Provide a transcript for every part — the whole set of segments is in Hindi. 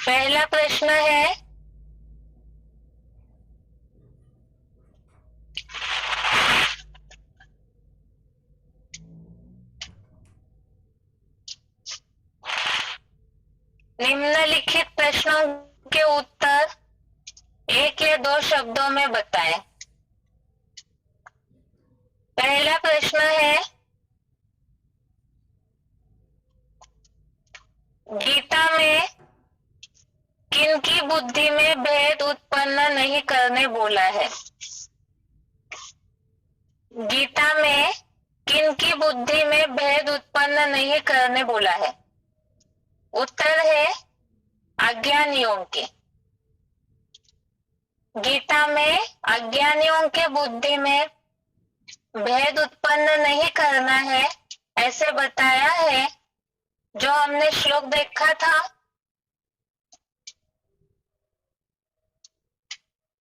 पहला प्रश्न है, निम्नलिखित प्रश्नों के उत्तर एक या दो शब्दों में बताएं। पहला प्रश्न है, गीता में किनकी बुद्धि में भेद उत्पन्न नहीं करने बोला है? गीता में किनकी बुद्धि में भेद उत्पन्न नहीं करने बोला है? उत्तर है अज्ञानियों के। गीता में अज्ञानियों के बुद्धि में भेद उत्पन्न नहीं करना है ऐसे बताया है। जो हमने श्लोक देखा था,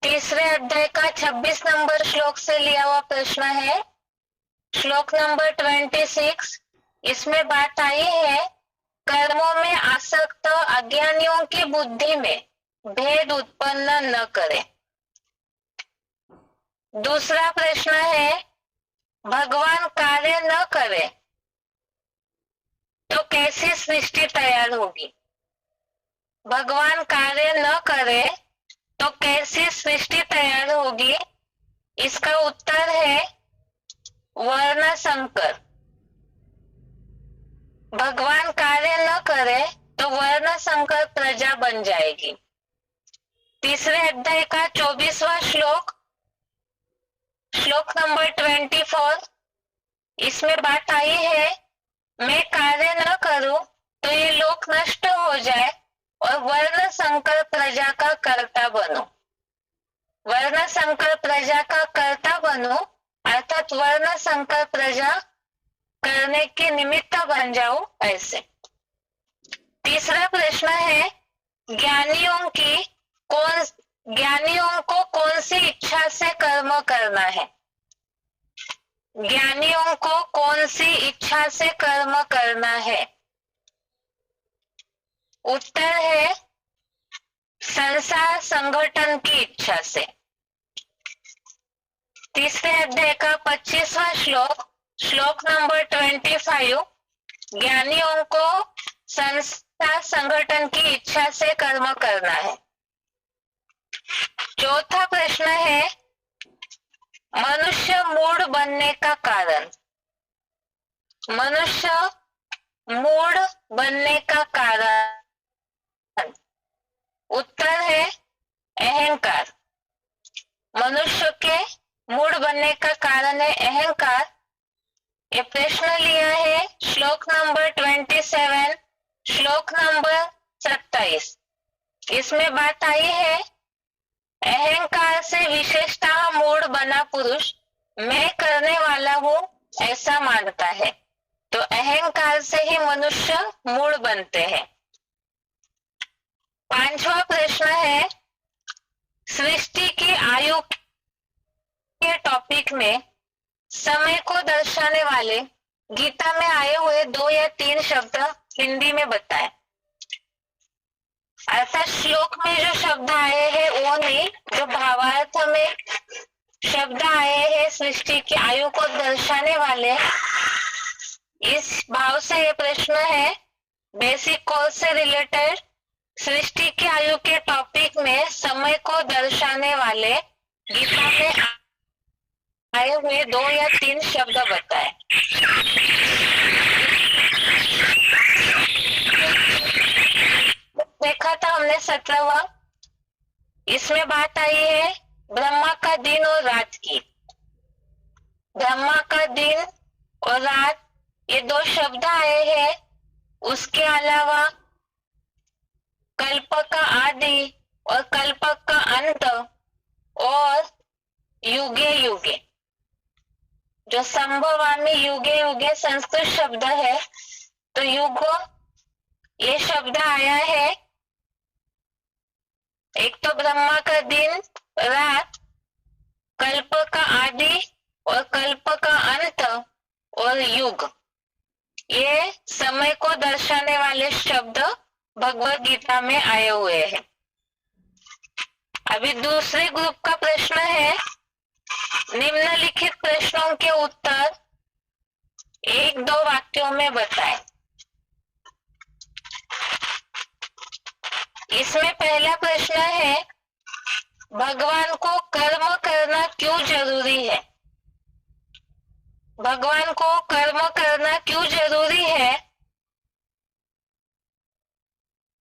तीसरे अध्याय का 26 नंबर श्लोक से लिया हुआ प्रश्न है, श्लोक नंबर 26। इसमें बात आई है, कर्मों में आसक्त अज्ञानियों की बुद्धि में भेद उत्पन्न न करे। दूसरा प्रश्न है, भगवान कार्य न करे तो कैसी सृष्टि तैयार होगी? भगवान कार्य न करे तो कैसी सृष्टि तैयार होगी? इसका उत्तर है वर्ण संकर। भगवान कार्य न करे तो वर्ण संकर प्रजा बन जाएगी। तीसरे अध्याय का 24वां श्लोक, श्लोक नंबर 24। इसमें बात आई है, मैं कार्य न करूं तो ये लोक नष्ट हो जाए और वर्ण संकर प्रजा का कर्ता बनो। वर्ण संकर प्रजा का कर्ता बनो अर्थात वर्ण संकर प्रजा करने के निमित्त बन जाओ ऐसे। तीसरा प्रश्न है, ज्ञानियों को कौन सी इच्छा से कर्म करना है? ज्ञानियों को कौन सी इच्छा से कर्म करना है? उत्तर है संसार संगठन की इच्छा से। तीसरे अध्याय का 25वां श्लोक, श्लोक नंबर 25। ज्ञानियों को संसार संगठन की इच्छा से कर्म करना है। चौथा प्रश्न है, मनुष्य मूढ़ बनने का कारण। मनुष्य मूढ़ बनने का कारण। उत्तर है अहंकार। मनुष्य के मूढ़ बनने का कारण है अहंकार। ये प्रश्न लिया है श्लोक नंबर 27, श्लोक नंबर 27। इसमें बात आई है, अहंकार से विशेषतः मूढ़ बना पुरुष मैं करने वाला हूं ऐसा मानता है। तो अहंकार से ही मनुष्य मूढ़ बनते हैं। पांचवा प्रश्न है, सृष्टि की आयु के टॉपिक में समय को दर्शाने वाले गीता में आए हुए 2 या 3 शब्द हिंदी में बताएं। अर्थात श्लोक में जो शब्द आए हैं वो नहीं, जो भावार्थ में शब्द आए हैं सृष्टि की आयु को दर्शाने वाले, इस भाव से ये प्रश्न है, बेसिक कोर्स से रिलेटेड सृष्टि की आयु के टॉपिक में समय को दर्शाने वाले गीता में आए हुए 2 या 3 शब्द बताएं। देखा था हमने 17वां। इसमें बात आई है ब्रह्मा का दिन और रात की। ब्रह्मा का दिन और रात ये 2 शब्द आए हैं। उसके अलावा कल्प का आदि और कल्प का अंत और युगे युगे, जो संभवामी युगे युगे संस्कृत शब्द है, तो युग ये शब्द आया है। एक तो ब्रह्मा का दिन रात, कल्प का आदि और कल्प का अंत और युग, ये समय को दर्शाने वाले शब्द भगवत गीता में आए हुए हैं। अभी दूसरे ग्रुप का प्रश्न है, निम्नलिखित प्रश्नों के उत्तर 1-2 वाक्यों में बताएं। इसमें पहला प्रश्न है, भगवान को कर्म करना क्यों जरूरी है? भगवान को कर्म करना क्यों जरूरी है?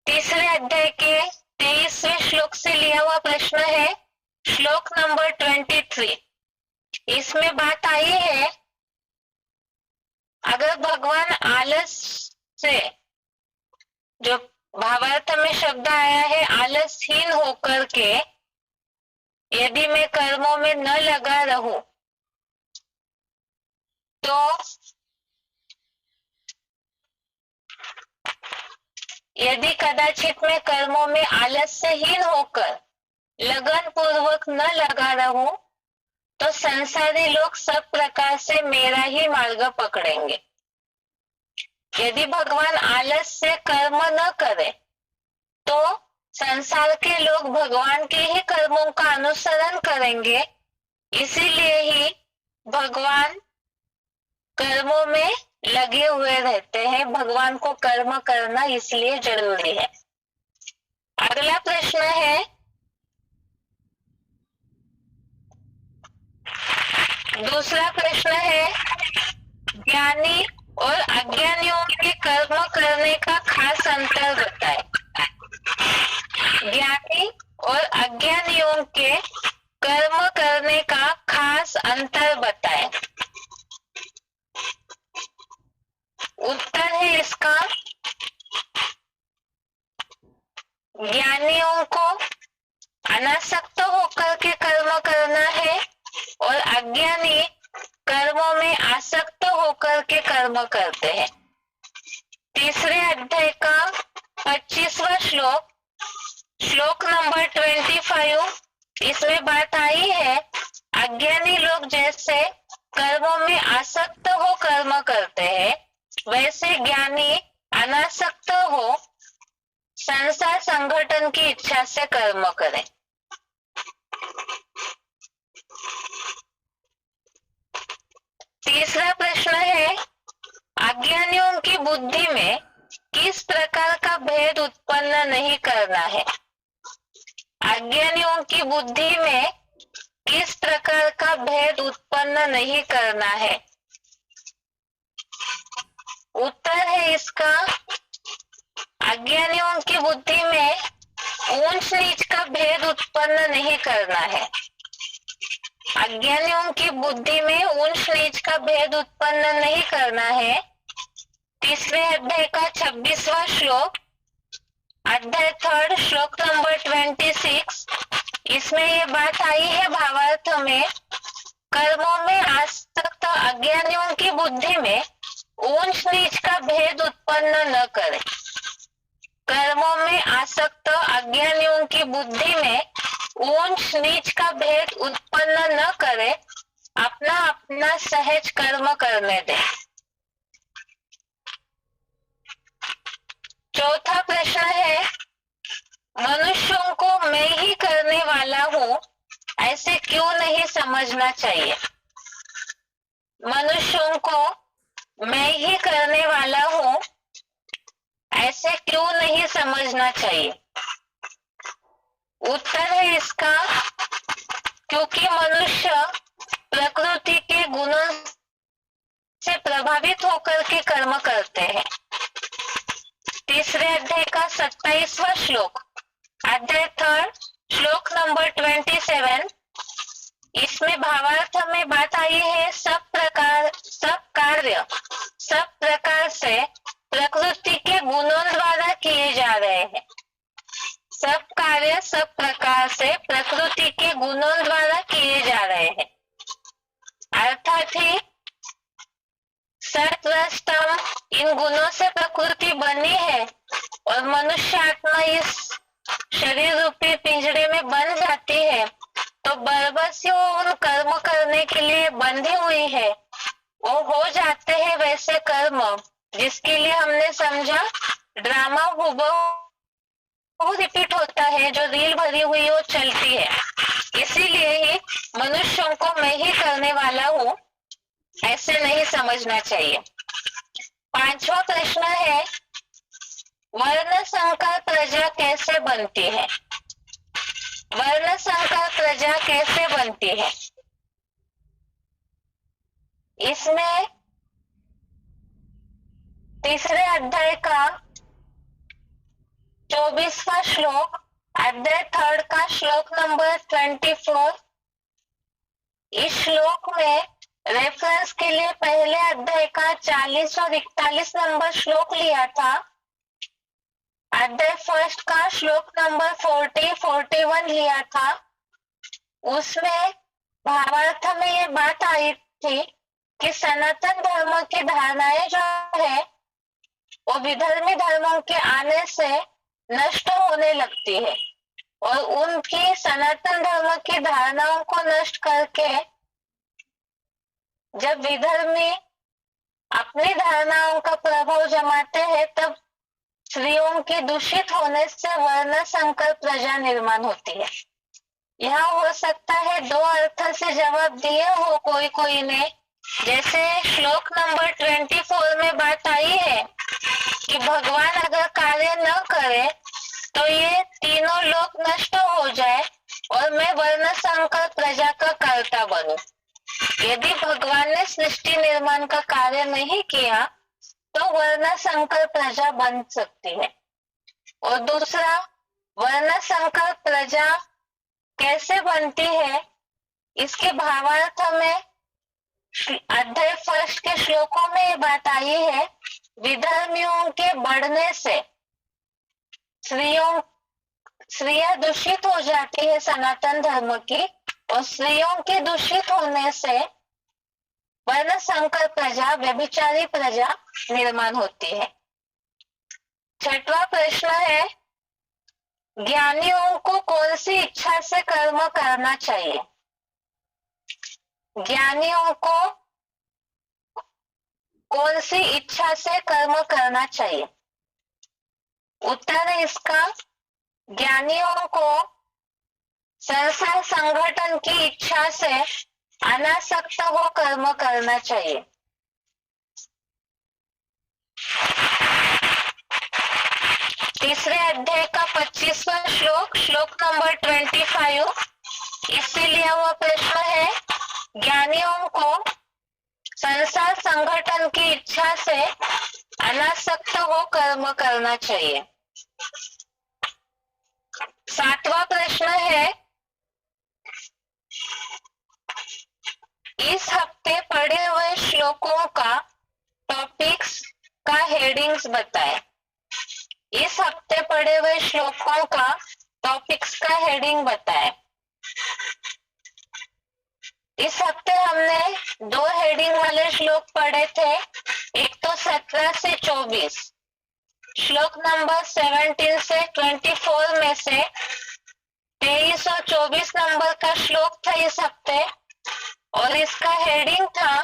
तीसरे अध्याय के 23वें श्लोक से लिया हुआ प्रश्न है, श्लोक नंबर 23। इसमें बात आई है, अगर भगवान आलस से, जो भावार्थ में शब्द आया है आलसहीन होकर के, यदि मैं कर्मों में न लगा रहूं तो यदि कदाचित मैं कर्मों में आलस्यहीन होकर लगन पूर्वक न लगा रहूं तो संसारी लोग सब प्रकार से मेरा ही मार्ग पकड़ेंगे। यदि भगवान आलस से कर्म न करे तो संसार के लोग भगवान के ही कर्मों का अनुसरण करेंगे। इसीलिए ही भगवान कर्मों में लगे हुए रहते हैं। भगवान को कर्म करना इसलिए जरूरी है। अगला प्रश्न है, दूसरा प्रश्न है, ज्ञानी और अज्ञानियों के कर्म करने का खास अंतर बताएं। ज्ञानी और अज्ञानियों के कर्म करने का खास अंतर बताएं। उत्तर है इसका, ज्ञानियों को अनासक्त होकर के कर्म करना है और अज्ञानी कर्मों में आसक्त होकर के कर्म करते हैं। तीसरे अध्याय का 25वां श्लोक, श्लोक नंबर 25, इसमें बात आई है, अज्ञानी लोग जैसे कर्मों में आसक्त हो कर्म करते हैं, वैसे ज्ञानी अनासक्त हो संसार संगठन की इच्छा से कर्म करें। तीसरा प्रश्न है, अज्ञानियों की बुद्धि में किस प्रकार का भेद उत्पन्न नहीं करना है? अज्ञानियों की बुद्धि में किस प्रकार का भेद उत्पन्न नहीं करना है? उत्तर है इसका, अज्ञानियों की बुद्धि में ऊंच नीच का भेद उत्पन्न नहीं करना है। अज्ञानियों की बुद्धि में ऊंच नीच का भेद उत्पन्न नहीं करना है। तीसरे अध्याय का 26वां श्लोक, अध्याय 3 श्लोक नंबर 26, इसमें ये बात आई है भावार्थ में, कर्मों में आसक्त अज्ञानियों की बुद्धि में ऊंच नीच का भेद उत्पन्न न करे। कर्मों में आसक्त अज्ञानियों की बुद्धि में ऊंच नीच का भेद उत्पन्न न करे, अपना अपना सहज कर्म करने दे। चौथा प्रश्न है, मनुष्यों को मैं ही करने वाला हूँ ऐसे क्यों नहीं समझना चाहिए? मनुष्यों को मैं ही करने वाला हूँ ऐसे क्यों नहीं समझना चाहिए? उत्तर है इसका, क्योंकि मनुष्य प्रकृति के गुणों से प्रभावित होकर के कर्म करते हैं। तीसरे अध्याय का 27वां श्लोक, अध्याय 3 श्लोक नंबर 27, इसमें भावार्थ में बात आई है, सब कार्य सब प्रकार से प्रकृति के गुणों द्वारा किए जा रहे हैं। सब कार्य सब प्रकार से प्रकृति के गुणों द्वारा किए जा रहे हैं। अर्थात ही सत्वस्तम इन गुणों से प्रकृति बनी है और मनुष्य आत्मा इस शरीर रूपी पिंजरे में बन जाती है तो बराबर से वो उन कर्म करने के लिए बंधी हुई है, वो हो जाते हैं वैसे कर्म जिसके लिए हमने समझा ड्रामा हुबहू होता है, जो रील भरी हुई वो चलती है, इसीलिए ही मनुष्यों को मैं ही करने वाला हूँ, ऐसे नहीं समझना चाहिए। पांचवा प्रश्न है, वर्ण संकर प्रजा कैसे बनती है? वर्ण संकर प्रजा कैसे बनती है? इसमें तीसरे अध्याय का 24वां श्लोक, अध्याय 3 का श्लोक नंबर 24, इस श्लोक में रेफरेंस के लिए पहले अध्याय का 40 और 41 नंबर श्लोक लिया था। अध्याय 1 का श्लोक नंबर 40, 41 लिया था। उसमें भावार्थ में ये बात आई थी कि सनातन धर्म की धारणाएं जो है वो विधर्मी धर्मों के आने से नष्ट होने लगती है, और उनकी सनातन धर्म की धारणाओं को नष्ट करके जब विधर्मी अपनी धारणाओं का प्रभाव जमाते हैं, तब स्त्रियों के दूषित होने से वर्ण संकर प्रजा निर्माण होती है। यह हो सकता है दो अर्थ से जवाब दिए हो कोई ने, जैसे श्लोक नंबर 24 में बात आई है कि भगवान अगर कार्य न करे तो ये तीनों लोक नष्ट हो जाए और मैं वर्ण संकर प्रजा का कर्ता बनूं। यदि भगवान ने सृष्टि निर्माण का कार्य नहीं किया तो वर्ण संकर प्रजा बन सकती है। और दूसरा, वर्ण संकर प्रजा कैसे बनती है, इसके भावार्थ में अध्याय 1 के श्लोकों में ये बात आई है, विधर्मियों के बढ़ने से स्त्रियां दूषित हो जाती है सनातन धर्म की, और स्त्रियों के दूषित होने से वर्ण संकर प्रजा, व्यभिचारी प्रजा निर्माण होती है। छठवां प्रश्न है, ज्ञानियों को कौन सी इच्छा से कर्म करना चाहिए? ज्ञानियों को कौन सी इच्छा से कर्म करना चाहिए? उत्तर है इसका, ज्ञानियों को संसार संगठन की इच्छा से अनासक्त हो कर्म करना चाहिए। तीसरे अध्याय का 25वां श्लोक, श्लोक नंबर 25, इससे लिया हुआ प्रश्न है, ज्ञानियों को संसार संगठन की इच्छा से अनासक्त हो कर्म करना चाहिए। सातवां प्रश्न है, इस हफ्ते पढ़े हुए श्लोकों का टॉपिक्स का हेडिंग्स बताएं। इस हफ्ते पढ़े हुए श्लोकों का टॉपिक्स का हेडिंग बताएं। इस हफ्ते हमने दो हेडिंग वाले श्लोक पढ़े थे, एक तो 17 से 24, श्लोक नंबर 17 से 24 में से 23 और 24 नंबर का श्लोक था इस हफ्ते, और इसका हेडिंग था,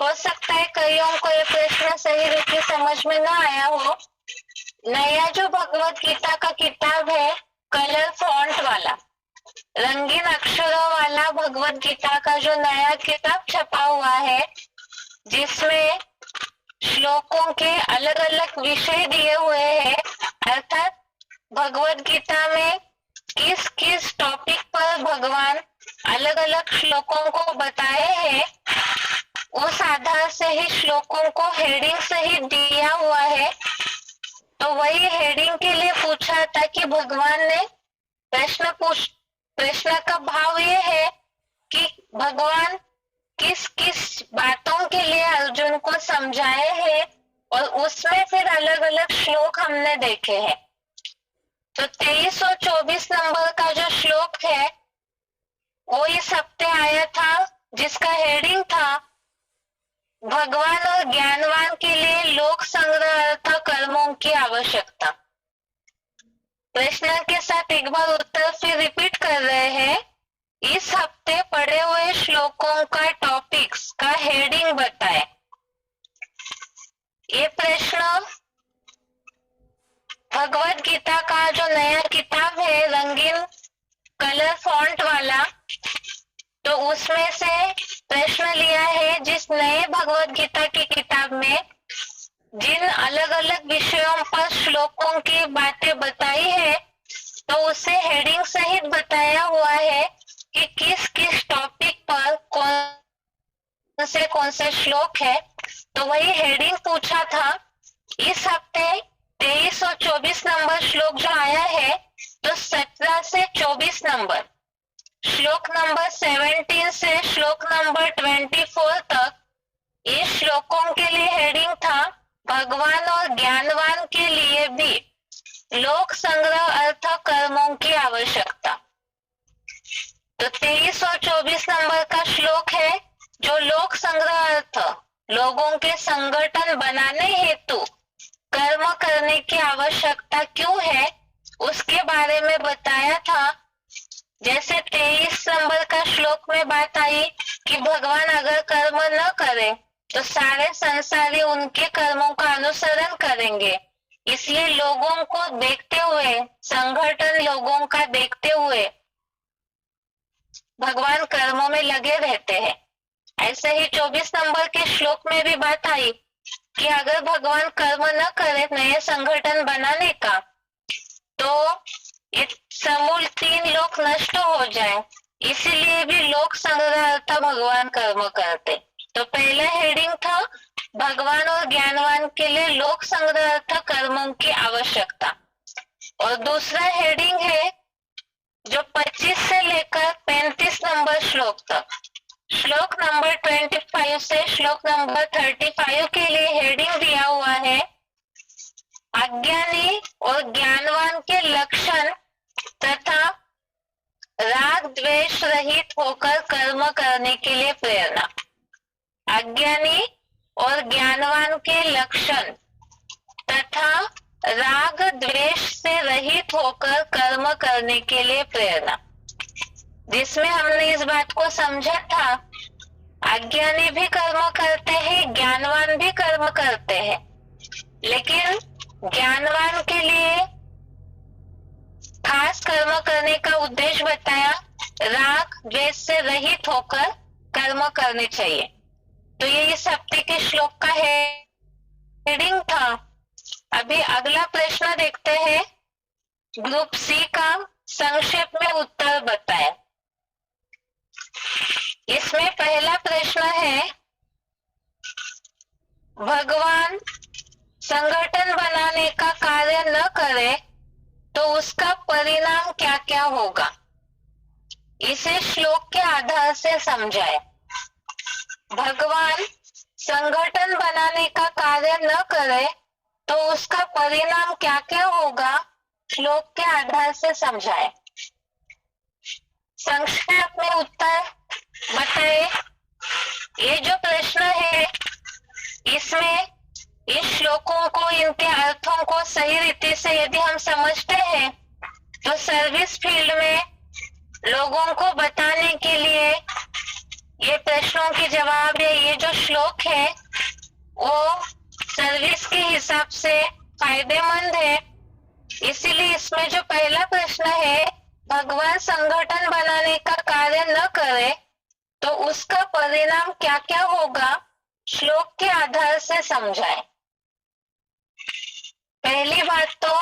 हो सकता है कईयों को ये प्रश्न सही रीति समझ में ना आया हो, नया जो भगवत गीता का किताब है, कलर फॉन्ट वाला, रंगीन अक्षरों वाला भगवत गीता का जो नया किताब छपा हुआ है, जिसमें श्लोकों के अलग अलग विषय दिए हुए हैं, अर्थात भगवत गीता में किस किस टॉपिक पर भगवान अलग अलग श्लोकों को बताए हैं, उस आधार से ही श्लोकों को हेडिंग सही दिया हुआ है। तो वही हेडिंग के लिए पूछा था कि भगवान ने प्रश्न का भाव ये है कि भगवान किस किस बातों के लिए अर्जुन को समझाए हैं, और उसमें फिर अलग अलग श्लोक हमने देखे हैं। तो 23 और 24 नंबर का जो श्लोक है वो इस हफ्ते आया था, जिसका हेडिंग था, भगवान और ज्ञानवान के लिए लोक संग्रह अर्थ कर्मों की आवश्यकता। प्रश्न के साथ एक बार उत्तर फिर रिपीट कर रहे हैं, इस हफ्ते पढ़े हुए श्लोकों का टॉपिक्स का हेडिंग बताएं। ये प्रश्न भगवत गीता का जो नया किताब है रंगीन कलर फॉन्ट वाला, तो उसमें से प्रश्न लिया है जिस नए भगवत गीता की किताब में जिन अलग अलग विषयों पर श्लोकों की बातें बताई है, तो उसे हेडिंग सहित बताया हुआ है कि किस किस टॉपिक पर कौन से श्लोक है। तो वही हेडिंग पूछा था। इस हफ्ते 23 और 24 नंबर श्लोक जो आया है, तो 17 से 24 नंबर, श्लोक नंबर 17 से श्लोक नंबर 24 तक, इस श्लोकों के लिए हेडिंग था भगवान और ज्ञानवान के लिए भी लोक संग्रह अर्थ कर्मों की आवश्यकता। तो 23 और 24 नंबर का श्लोक है जो लोक संग्रह अर्थ, लोगों के संगठन बनाने हेतु कर्म करने की आवश्यकता क्यों है, उसके बारे में बताया था। जैसे 23 नंबर का श्लोक में बात आई कि भगवान अगर कर्म न करे तो सारे संसारी उनके कर्मों का अनुसरण करेंगे, इसलिए लोगों को देखते हुए, संगठन लोगों का देखते हुए भगवान कर्मों में लगे रहते हैं। ऐसे ही 24 नंबर के श्लोक में भी बात आई कि अगर भगवान कर्म न करे नए संगठन बनाने का, तो ये समूल 3 लोक नष्ट हो जाए, इसीलिए भी लोक संग्रह अर्थ भगवान कर्म करते। तो पहला हेडिंग था भगवान और ज्ञानवान के लिए लोक संग्रह अर्थ कर्मों की आवश्यकता, और दूसरा हेडिंग है जो 25 से लेकर 35 नंबर श्लोक तक, श्लोक नंबर 25 से श्लोक नंबर 35 के लिए हेडिंग दिया हुआ है अज्ञानी और ज्ञानवान के लक्षण तथा राग द्वेष रहित होकर कर्म करने के लिए प्रेरणा। अज्ञानी और ज्ञानवान के लक्षण तथा राग द्वेष से रहित होकर कर्म करने के लिए प्रेरणा, जिसमें हमने इस बात को समझा था अज्ञानी भी कर्म करते हैं, ज्ञानवान भी कर्म करते हैं, लेकिन ज्ञानवान के लिए खास कर्म करने का उद्देश्य बताया, राग द्वेष से रहित होकर कर्म करने चाहिए। तो ये इस हफ्ते के श्लोक का हेडिंग था। अभी अगला प्रश्न देखते हैं। ग्रुप सी का संक्षेप में उत्तर बताएं। इसमें पहला प्रश्न है भगवान संगठन बनाने का कार्य न करे तो उसका परिणाम क्या क्या होगा, इसे श्लोक के आधार से समझाए। भगवान संगठन बनाने का कार्य न करे तो उसका परिणाम क्या क्या होगा, श्लोक के आधार से समझाए। संक्षेप में उत्तर बताए। ये जो प्रश्न है इसमें इस श्लोकों को, इनके अर्थों को सही रीति से यदि हम समझते हैं तो सर्विस फील्ड में लोगों को बताने के लिए ये प्रश्नों के जवाब है, ये जो श्लोक है वो सर्विस के हिसाब से फायदेमंद है। इसीलिए इसमें जो पहला प्रश्न है भगवान संगठन बनाने का कार्य न करे तो उसका परिणाम क्या क्या होगा, श्लोक के आधार से समझाए। पहली बात तो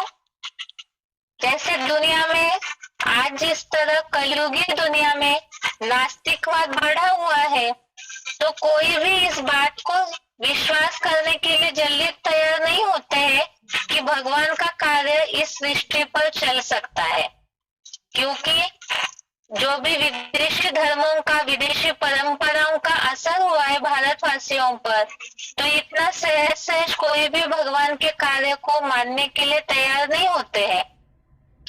जैसे दुनिया में आज जिस तरह कलयुगी दुनिया में नास्तिकवाद बढ़ा हुआ है, तो कोई भी इस बात को विश्वास करने के लिए जल्दी तैयार नहीं होते हैं कि भगवान का कार्य इस सृष्टि पर चल सकता है, क्योंकि जो भी विदेशी धर्मों का, विदेशी परंपराओं का असर हुआ है भारतवासियों पर, तो इतना सहज सहज कोई भी भगवान के कार्य को मानने के लिए तैयार नहीं होते हैं।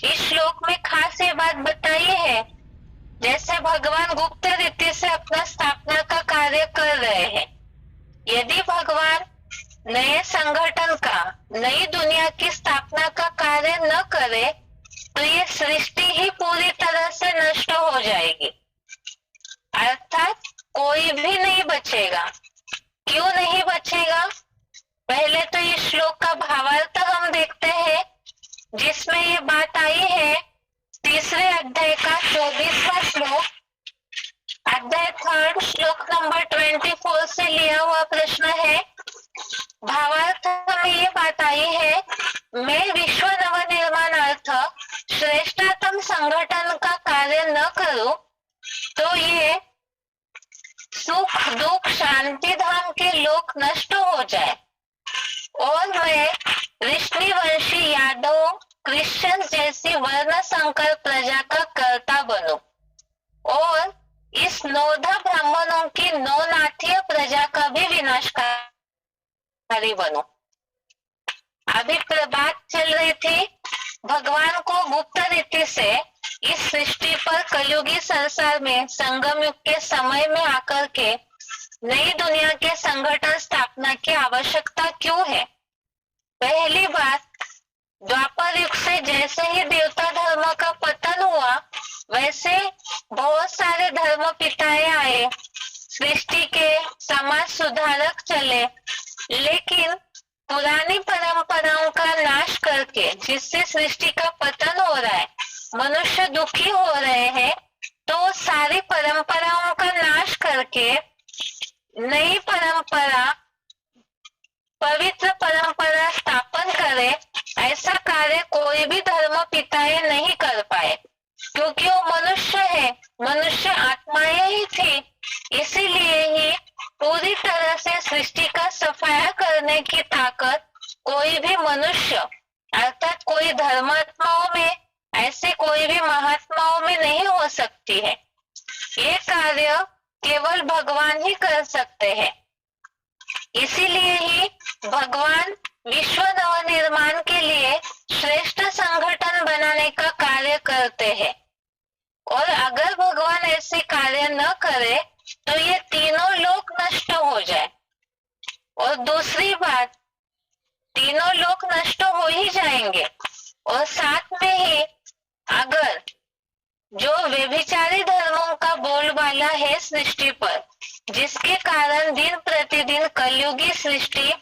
इस श्लोक में खास ये बात बताई है, जैसे भगवान गुप्त रीति से अपना स्थापना का कार्य कर रहे हैं। यदि भगवान नए संगठन का, नई दुनिया की स्थापना का कार्य न करे तो ये सृष्टि ही पूरी तरह से नष्ट हो जाएगी, अर्थात कोई भी नहीं बचेगा। क्यों नहीं बचेगा? पहले तो इस श्लोक का भावार्थ हम देखते हैं जिसमें ये बात आई है, तीसरे अध्याय का 24वां श्लोक, अध्याय 3 श्लोक नंबर 24 से लिया हुआ प्रश्न है। भावार्थ में ये बात आई है, मैं विश्व नवनिर्माणार्थ श्रेष्ठतम संगठन का कार्य न करूं तो ये सुख दुख शांति धाम के लोक नष्ट हो जाए और मैं ऋषिवंशी यादव क्रिश्चियन जैसी वर्ण संकर प्रजा का कर्ता बनूं और इस नौधा ब्राह्मणों की नौनाथीय प्रजा का भी विनाशकारी बनूं। अभी बात चल रही थी भगवान को गुप्त रीति से इस सृष्टि पर कलयुगी संसार में संगम युग के समय में आकर के नई दुनिया के संगठन स्थापना की आवश्यकता क्यों है। पहली बात, द्वापर युग से जैसे ही देवता धर्म का पतन हुआ वैसे बहुत सारे धर्म पिताएं आए, सृष्टि के समाज सुधारक चले, लेकिन पुरानी परंपराओं का नाश करके जिससे सृष्टि का पतन हो रहा है, मनुष्य दुखी हो रहे हैं, तो सारी परंपराओं का नाश करके नई परंपरा, पवित्र परंपरा स्थापन करे, ऐसा कार्य कोई भी धर्म पिताएं नहीं कर पाए क्योंकि वो मनुष्य है, मनुष्य आत्माएं ही थी। इसीलिए ही पूरी तरह से सृष्टि का सफाया करने की ताकत कोई भी मनुष्य अर्थात कोई धर्मात्माओं में, ऐसे कोई भी महात्माओं में नहीं हो सकती है। ये कार्य केवल भगवान ही कर सकते हैं। इसीलिए ही भगवान विश्व नवनिर्माण के लिए श्रेष्ठ संगठन बनाने का कार्य करते हैं और अगर भगवान ऐसे कार्य न करे तो ये तीनों लोक नष्ट हो जाए। और दूसरी बात, तीनों लोक नष्ट हो ही जाएंगे और साथ में ही अगर जो व्यभिचारी धर्मों का बोलबाला है सृष्टि पर, जिसके कारण दिन प्रतिदिन कलयुगी सृष्टि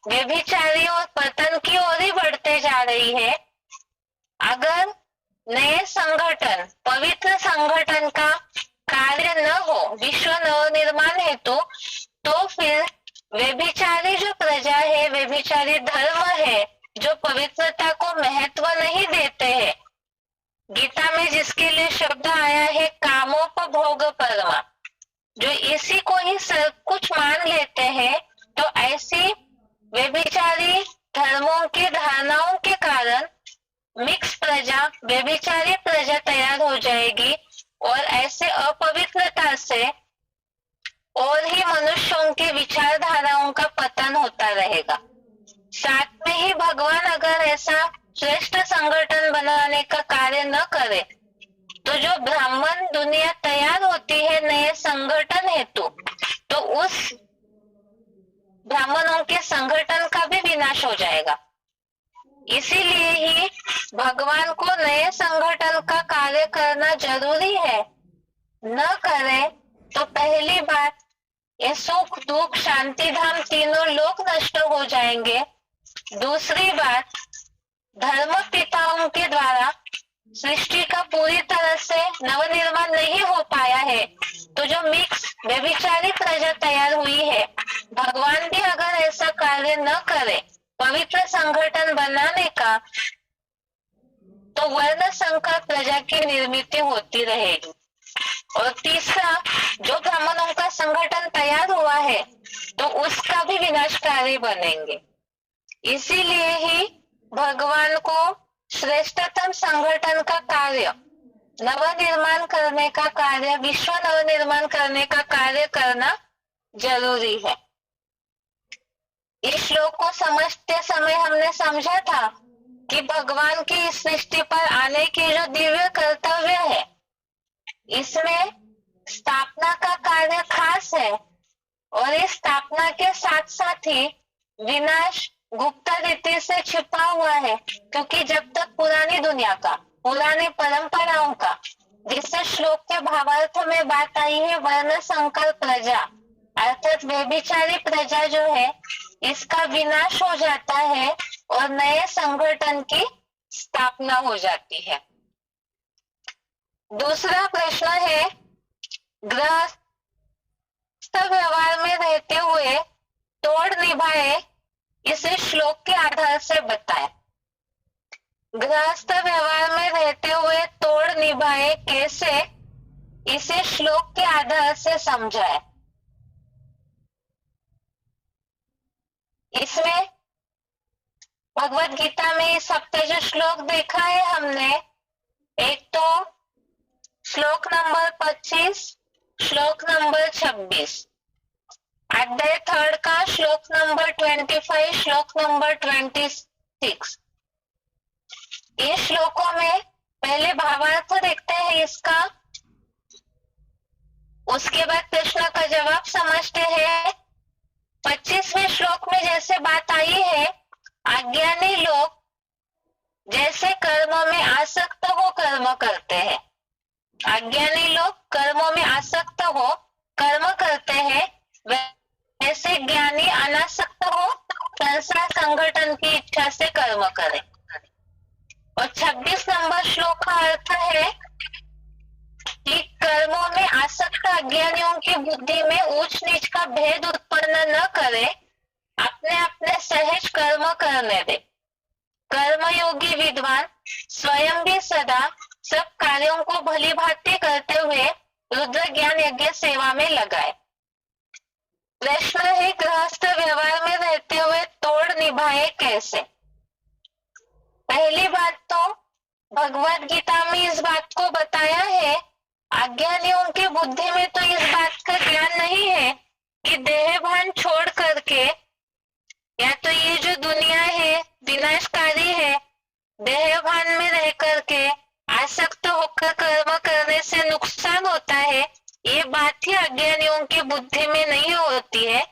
व्यभिचारी और पतन की ओर ही बढ़ते जा रही है, अगर नए संगठन, पवित्र संगठन का कार्य न हो विश्व नवनिर्माण हेतु, तो फिर व्यभिचारी जो प्रजा है, व्यभिचारी धर्म है, जो पवित्रता को महत्व नहीं देते हैं, गीता में जिसके लिए शब्द आया है कामोपभोग परमा, जो इसी को ही सब कुछ मान लेते हैं, तो ऐसी व्यभिचारी धर्मों की धारणाओं के कारण मिक्स प्रजा, व्यभिचारी प्रजा तैयार हो जाएगी और ऐसे अपवित्रता से और ही मनुष्यों के विचारधाराओं का पतन होता रहेगा। साथ में ही भगवान अगर ऐसा श्रेष्ठ संगठन बनाने का कार्य न करे तो जो ब्राह्मण दुनिया तैयार होती है नए संगठन हेतु, तो उस ब्राह्मणों के संगठन का भी विनाश हो जाएगा। इसीलिए ही भगवान को नए संगठन का कार्य करना जरूरी है। न करे तो पहली बात, ये सुख दुख शांति धाम तीनों लोक नष्ट हो जाएंगे। दूसरी बात, धर्म पिताओं के द्वारा सृष्टि का पूरी तरह से नवनिर्माण नहीं हो पाया है, तो जो मिक्स व्यभिचारी प्रजा तैयार हुई है, भगवान भी अगर ऐसा कार्य न करे पवित्र संगठन बनाने का, तो वर्ण संकर प्रजा की निर्मित होती रहेगी। और तीसरा, जो ब्राह्मणों का संगठन तैयार हुआ है तो उसका भी विनाशकारी बनेंगे। इसीलिए ही भगवान को श्रेष्ठतम संगठन का कार्य, नवनिर्माण करने का कार्य, विश्व नवनिर्माण करने का कार्य करना जरूरी है। इस श्लोक को समझते समय हमने समझा था कि भगवान की इस सृष्टि पर आने की जो दिव्य कर्तव्य है, इसमें स्थापना का कार्य खास है और इस स्थापना के साथ साथ ही विनाश गुप्त रीति से छिपा हुआ है, क्योंकि जब तक पुरानी दुनिया का, पुरानी परंपराओं का, जिससे श्लोक के भावार्थ में बात आई है वर्ण संकर प्रजा अर्थात व्यभिचारी प्रजा जो है, इसका विनाश हो जाता है और नए संगठन की स्थापना हो जाती है। दूसरा प्रश्न है, गृहस्थ व्यवहार में रहते हुए तोड़ निभाए, इसे श्लोक के आधार से बताएं। गृहस्थ व्यवहार में रहते हुए तोड़ निभाए कैसे, इसे श्लोक के आधार से समझाएं। इसमें भगवत गीता में इस हफ्ते जो श्लोक देखा है हमने, एक तो श्लोक नंबर 25, श्लोक नंबर 26, अध्याय 3 का श्लोक नंबर 25, श्लोक नंबर 26। इन श्लोकों में पहले भावार्थ देखते हैं इसका, उसके बाद प्रश्न का जवाब समझते हैं। 25वें श्लोक में जैसे बात आई है, अज्ञानी लोग जैसे कर्मों में आसक्त हो कर्म करते हैं, अज्ञानी लोग कर्मों में आसक्त हो कर्म करते हैं, वैसे ज्ञानी अनासक्त हो संसार संगठन की इच्छा से कर्म करें। और 26 नंबर श्लोक का अर्थ है कि कर्मों में आसक्त अज्ञानियों की बुद्धि में ऊंच नीच का भेद उत्पन्न न करे, अपने अपने सहज कर्म करने दे। कर्मयोगी विद्वान स्वयं भी सदा सब कार्यों को भली भांति करते हुए रुद्र ज्ञान यज्ञ सेवा में लगाए। प्रश्न है, गृहस्थ व्यवहार में रहते हुए तोड़ निभाए कैसे। पहली बात तो भगवत गीता में इस बात को बताया है, अज्ञानियों की बुद्धि में तो इस बात का ज्ञान नहीं है कि देह भान छोड़ करके, या तो ये जो दुनिया है विनाशकारी है, देह भान में रह करके आसक्त होकर कर्म करने से नुकसान होता है, ये बात ही अज्ञानियों की बुद्धि में नहीं होती है,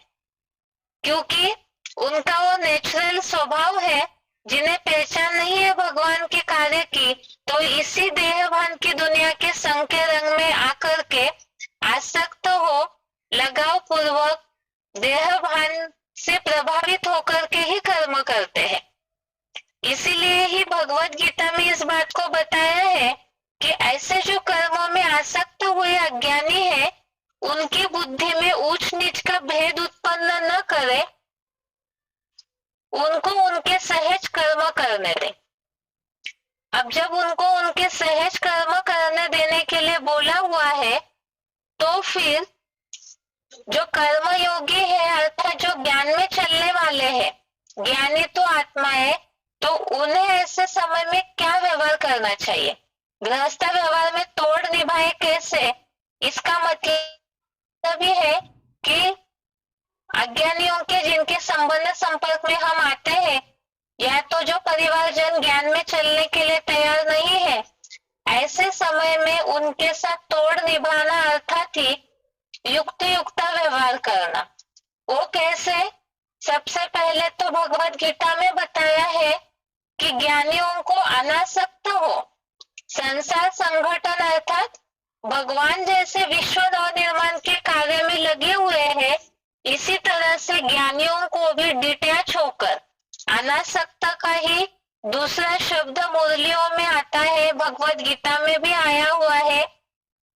क्योंकि उनका वो नेचुरल स्वभाव है जिन्हें पहचान नहीं है भगवान के कार्य की, तो इसी देह भान की दुनिया के संग के रंग में आकर के आसक्त हो लगाव पूर्वक देह भान से प्रभावित होकर के ही कर्म करते हैं। इसीलिए ही भगवत गीता में इस बात को बताया है कि ऐसे जो कर्मों में आसक्त हुए अज्ञानी है, उनकी बुद्धि में ऊंच नीच का भेद उत्पन्न न करे, उनको उनके सहज कर्म करने दे। अब जब उनको उनके सहज कर्म करने देने के लिए बोला हुआ है, तो फिर जो कर्म योगी है अर्थात जो ज्ञान में चलने वाले हैं, ज्ञानी तो आत्मा है, तो उन्हें ऐसे समय में क्या व्यवहार करना चाहिए। गृहस्थ व्यवहार में तोड़ निभाए कैसे, इसका मतलब ये है कि अज्ञानियों के जिनके संबंध संपर्क में हम आते हैं, या तो जो परिवारजन ज्ञान में चलने के लिए तैयार नहीं है, ऐसे समय में उनके साथ तोड़ निभाना अर्थात ही युक्त व्यवहार करना। वो कैसे, सबसे पहले तो भगवत गीता में बताया है कि ज्ञानियों को अनासक्त हो संसार संगठन अर्थात भगवान जैसे विश्व नवनिर्माण के कार्य में लगे हुए हैं, इसी तरह से ज्ञानियों को भी डिटैच होकर अनासक्त का ही दूसरा शब्द मुरलियों में आता है, भगवत गीता में भी आया हुआ है।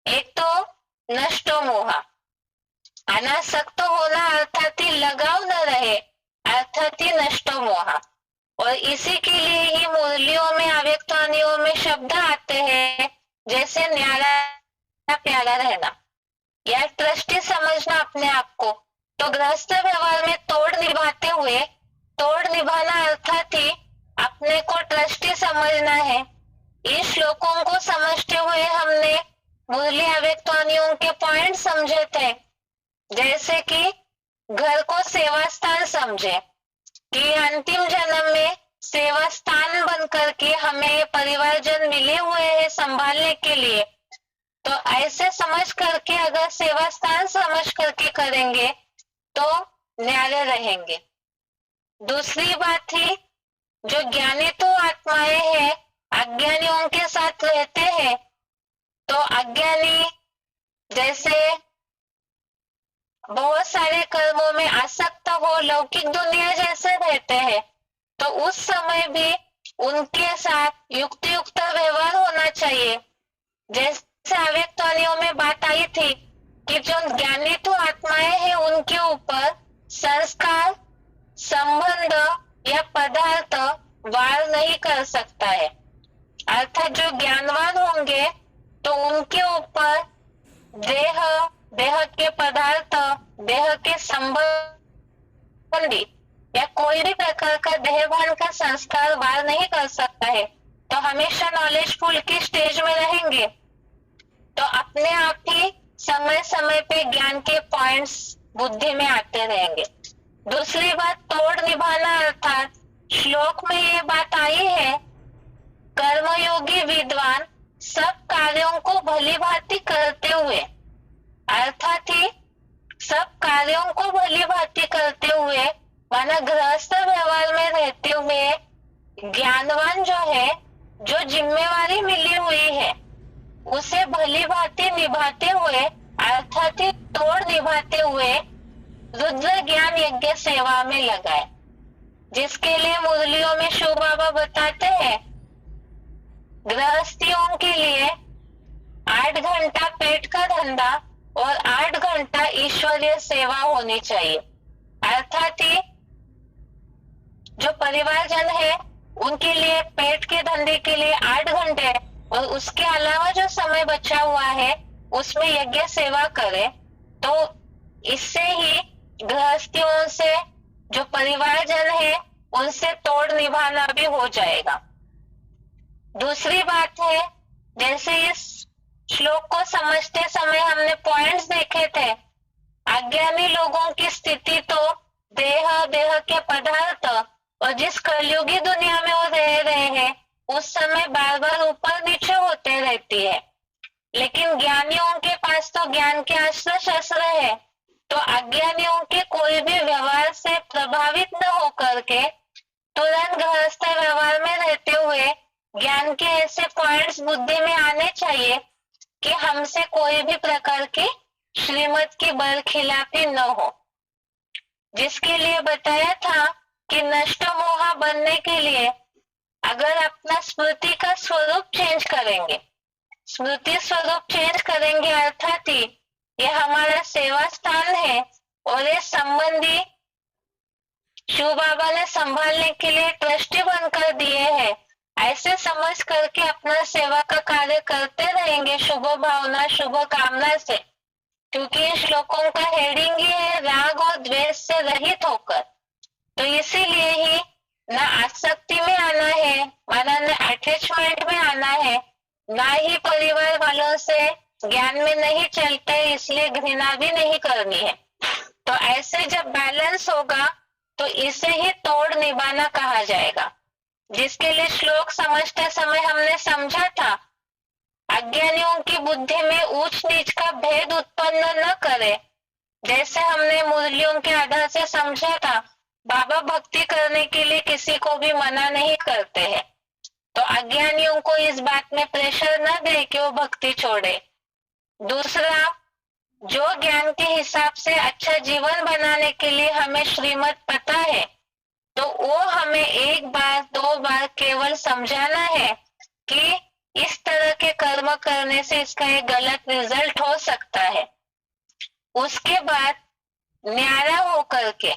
एक तो नष्टो मोहा, अनासक्त होना अर्थात ही लगाव न रहे, अर्थात ही नष्टो मोहा। और इसी के लिए ही मुरलियों में अव्यक्तवाणियों में शब्द आते हैं, जैसे न्यारा प्यारा रहना या दृष्टि समझना अपने आप को। तो गृहस्थ व्यवहार में तोड़ निभाते हुए, तोड़ निभाना अर्थात ही अपने को दृष्टि समझना है। इन श्लोकों को समझते हुए हमने मुरली अव्यक्तवाणियों के पॉइंट समझे थे, जैसे कि घर को सेवा स्थान समझे कि अंतिम जन्म में सेवा स्थान बन करके हमें परिवारजन मिले हुए हैं संभालने के लिए, तो ऐसे समझ करके अगर सेवा स्थान समझ करके करेंगे तो न्यारे रहेंगे। दूसरी बात थी, जो ज्ञानी तो आत्माएं हैं, अज्ञानियों के साथ रहते हैं, तो अज्ञानी जैसे बहुत सारे कर्मों में आसक्त हो, लौकिक दुनिया जैसे रहते हैं, तो उस समय भी उनके साथ युक्त व्यवहार होना चाहिए। जैसे अव्यक्त ध्वनियों में बात आई थी कि जो ज्ञानी तो आत्माएं हैं उनके ऊपर संस्कार, संबंध या पदार्थ वार नहीं कर सकता है। अर्थात जो ज्ञानवान होंगे तो उनके ऊपर देह, देह के पदार्थ, देह के संबंधी या कोई भी प्रकार का देहभान का संस्कार वार नहीं कर सकता है। तो हमेशा नॉलेजफुल की स्टेज में रहेंगे तो अपने आप ही समय समय पे ज्ञान के पॉइंट्स बुद्धि में आते रहेंगे। दूसरी बात, तोड़ निभाना, अर्थात श्लोक में ये बात आई है, कर्मयोगी विद्वान सब कार्यों को भली भांति करते हुए, अर्थात ही सब कार्यों को भली भांति करते हुए माना गृहस्थ व्यवहार में रहते हुए ज्ञानवान जो है, जो जिम्मेवारी मिली हुई है उसे भली भांति निभाते हुए, अर्थात ही तोड़ निभाते हुए रुद्र ज्ञान यज्ञ सेवा में लगाए। जिसके लिए मुरलियों में शिव बाबा बताते हैं गृहस्थियों के लिए 8 घंटा पेट का धंधा और 8 घंटा ईश्वरीय सेवा होनी चाहिए। अर्थात ही जो परिवारजन है उनके लिए पेट के धंधे के लिए 8 घंटे और उसके अलावा जो समय बचा हुआ है उसमें यज्ञ सेवा करे तो इससे ही गृहस्थियों से जो परिवारजन है उनसे तोड़ निभाना भी हो जाएगा। दूसरी बात है, जैसे इस श्लोक को समझते समय हमने पॉइंट्स देखे थे, अज्ञानी लोगों की स्थिति तो देह, देह के पदार्थ और जिस कलयुगी दुनिया में वो रह रहे हैं उस समय बार बार ऊपर नीचे होते रहती है। लेकिन ज्ञानियों के पास तो ज्ञान के अस्त्र शस्त्र है, तो अज्ञानियों के कोई भी व्यवहार से प्रभावित न होकर के तुरंत गृहस्थ व्यवहार में रहते हुए ज्ञान के ऐसे पॉइंट्स बुद्धि में आने चाहिए कि हमसे कोई भी प्रकार की श्रीमत की बरखिलाफी न हो। जिसके लिए बताया था कि नष्ट मोह बनने के लिए अगर अपना स्मृति का स्वरूप चेंज करेंगे, स्मृति स्वरूप चेंज करेंगे, अर्थात ही ये हमारा सेवा स्थान है और ये संबंधी शिव बाबा ने संभालने के लिए ट्रस्टी बनकर दिए हैं, ऐसे समझ करके अपना सेवा का कार्य करते रहेंगे शुभ भावना, शुभ कामना से। क्योंकि इन श्लोकों का हेडिंग ही है राग और द्वेष से रहित होकर, तो इसीलिए ही न आसक्ति में आना है, माना न अटैचमेंट में आना है, ना ही परिवार वालों से ज्ञान में नहीं चलते इसलिए घृणा भी नहीं करनी है। तो ऐसे जब बैलेंस होगा तो इसे ही तोड़ निभाना कहा जाएगा। जिसके लिए श्लोक समझते समय हमने समझा था अज्ञानियों की बुद्धि में ऊंच नीच का भेद उत्पन्न न करे। जैसे हमने मुरलियों के आधार से समझा था, बाबा भक्ति करने के लिए किसी को भी मना नहीं करते हैं, तो अज्ञानियों को इस बात में प्रेशर न दे कि वो भक्ति छोड़े। दूसरा, जो ज्ञान के हिसाब से अच्छा जीवन बनाने के लिए हमें श्रीमत पता है तो वो हमें 1 बार 2 बार केवल समझाना है कि इस तरह के कर्म करने से इसका एक गलत रिजल्ट हो सकता है। उसके बाद न्यारा होकर के,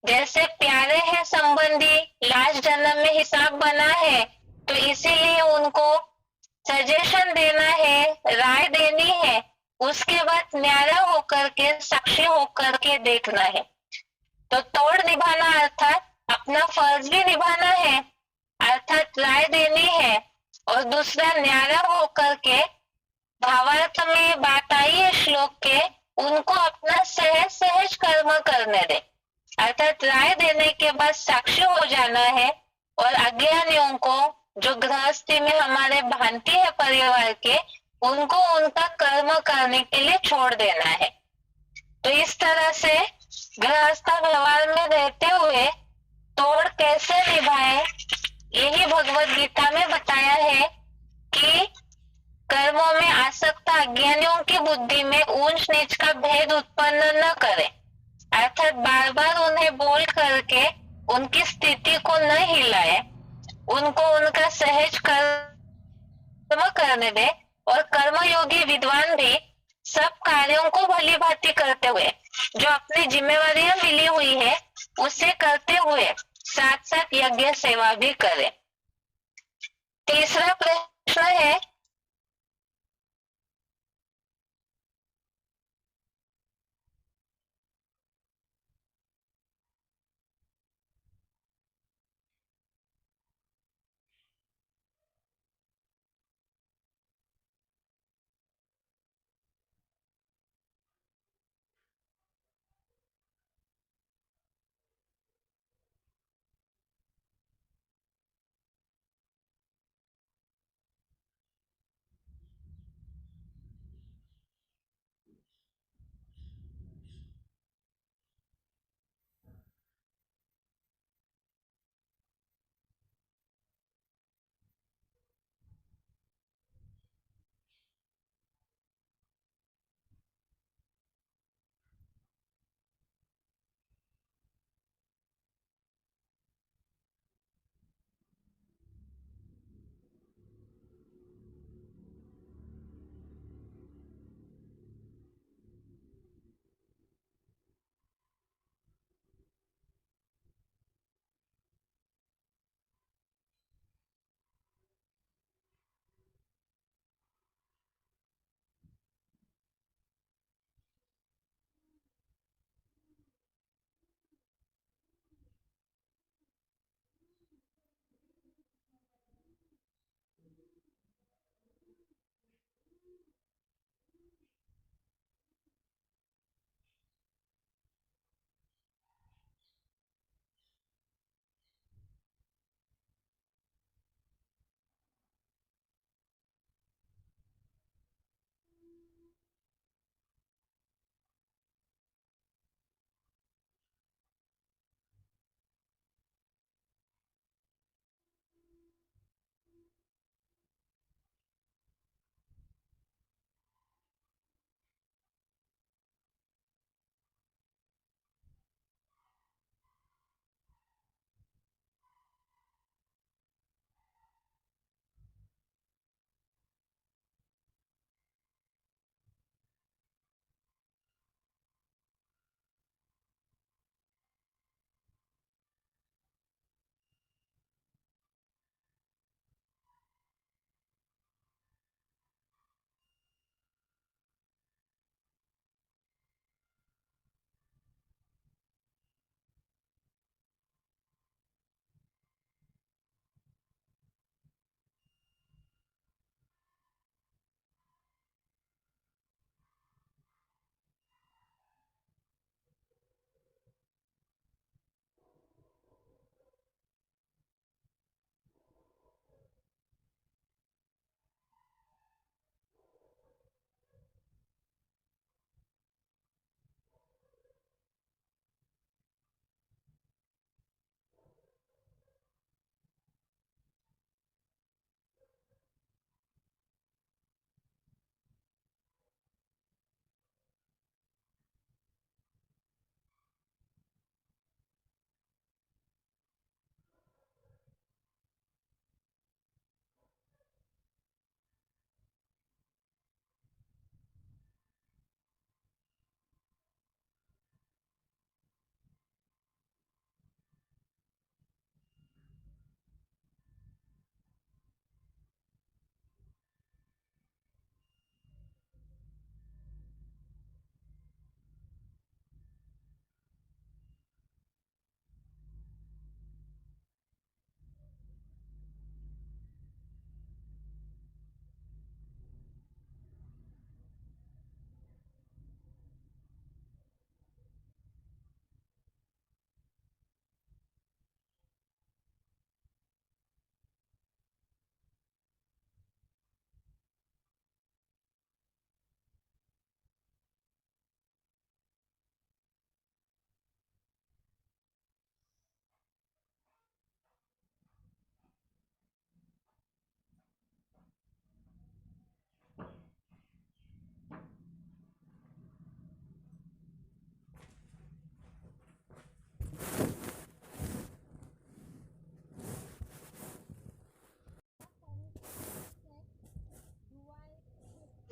जैसे प्यारे हैं संबंधी, लास्ट जन्म में हिसाब बना है तो इसीलिए उनको सजेशन देना है, राय देनी है, उसके बाद न्यारा होकर के, साक्षी होकर के देखना है। तो तोड़ निभाना अर्थात अपना फर्ज भी निभाना है, अर्थात राय देनी है, और दूसरा न्यारा होकर के भावार्थ में बात आई है श्लोक के, उनको अपना सहज सहज कर्म करने दे, अर्थात राय देने के बाद साक्षी हो जाना है और अज्ञानियों को जो गृहस्थी में हमारे भांति है परिवार के, उनको उनका कर्म करने के लिए छोड़ देना है। तो इस तरह से गृहस्थ व्यवहार में रहते हुए तोड़ कैसे निभाए, यही भगवत गीता में बताया है कि कर्मों में आसक्त अज्ञानियों की बुद्धि में ऊंच नीच का भेद उत्पन्न न करे, अर्थात बार बार उन्हें बोल करके उनकी स्थिति को न हिलाए, उनको उनका सहज कर्म करने दे, और कर्मयोगी विद्वान भी सब कार्यों को भली भांति करते हुए जो अपनी जिम्मेवारियां मिली हुई है उसे करते हुए साथ साथ यज्ञ सेवा भी करे। तीसरा प्रश्न है,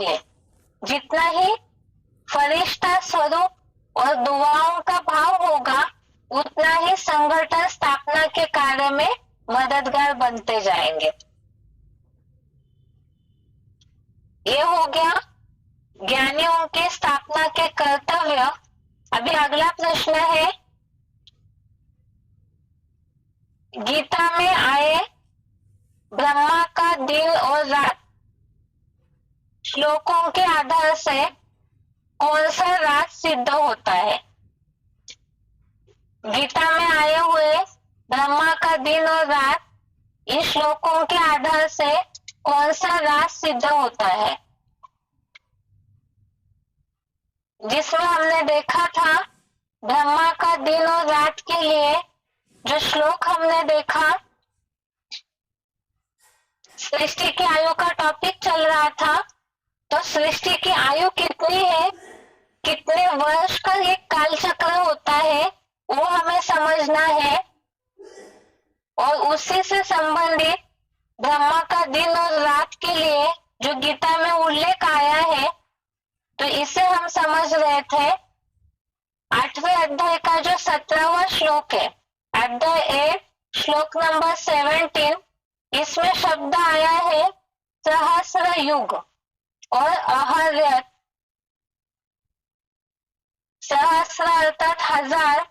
है। जितना ही फरिश्ता स्वरूप और दुआओं का भाव होगा, उतना ही संगठन स्थापना के कार्य में मददगार बनते जाएंगे। ये हो गया ज्ञानियों के स्थापना के कर्तव्य। अभी अगला प्रश्न है, गीता में आए ब्रह्मा का दिन और रात श्लोकों के आधार से कौन सा रात सिद्ध होता है? गीता में आए हुए ब्रह्मा का दिन और रात, इन श्लोकों के आधार से कौन सा रात सिद्ध होता है? जिसमें हमने देखा था ब्रह्मा का दिन और रात के लिए जो श्लोक हमने देखा, सृष्टि की आयु का टॉपिक चल रहा था। तो सृष्टि की आयु कितनी है, कितने वर्ष का ये काल चक्र होता है, वो हमें समझना है। और उसी से संबंधित ब्रह्मा का दिन और रात के लिए जो गीता में उल्लेख आया है, तो इसे हम समझ रहे थे। 8वें अध्याय का जो 17वां श्लोक है, अध्याय 8 श्लोक नंबर 17, इसमें शब्द आया है सहस्र युग और अहर्यत। सहस्र अर्थात हजार,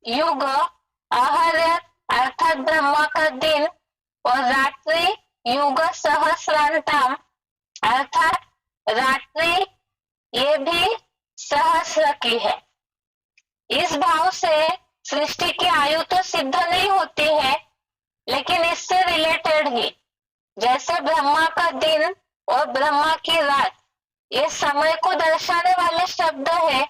युग अहर्यत अर्थात ब्रह्मा का दिन, और रात्रि युग सहस्रांतम अर्थात रात्रि ये भी सहस्र की है। इस भाव से सृष्टि की आयु तो सिद्ध नहीं होती है, लेकिन इससे रिलेटेड ही, जैसे ब्रह्मा का दिन और ब्रह्मा की रात, ये समय को दर्शाने वाले शब्द है।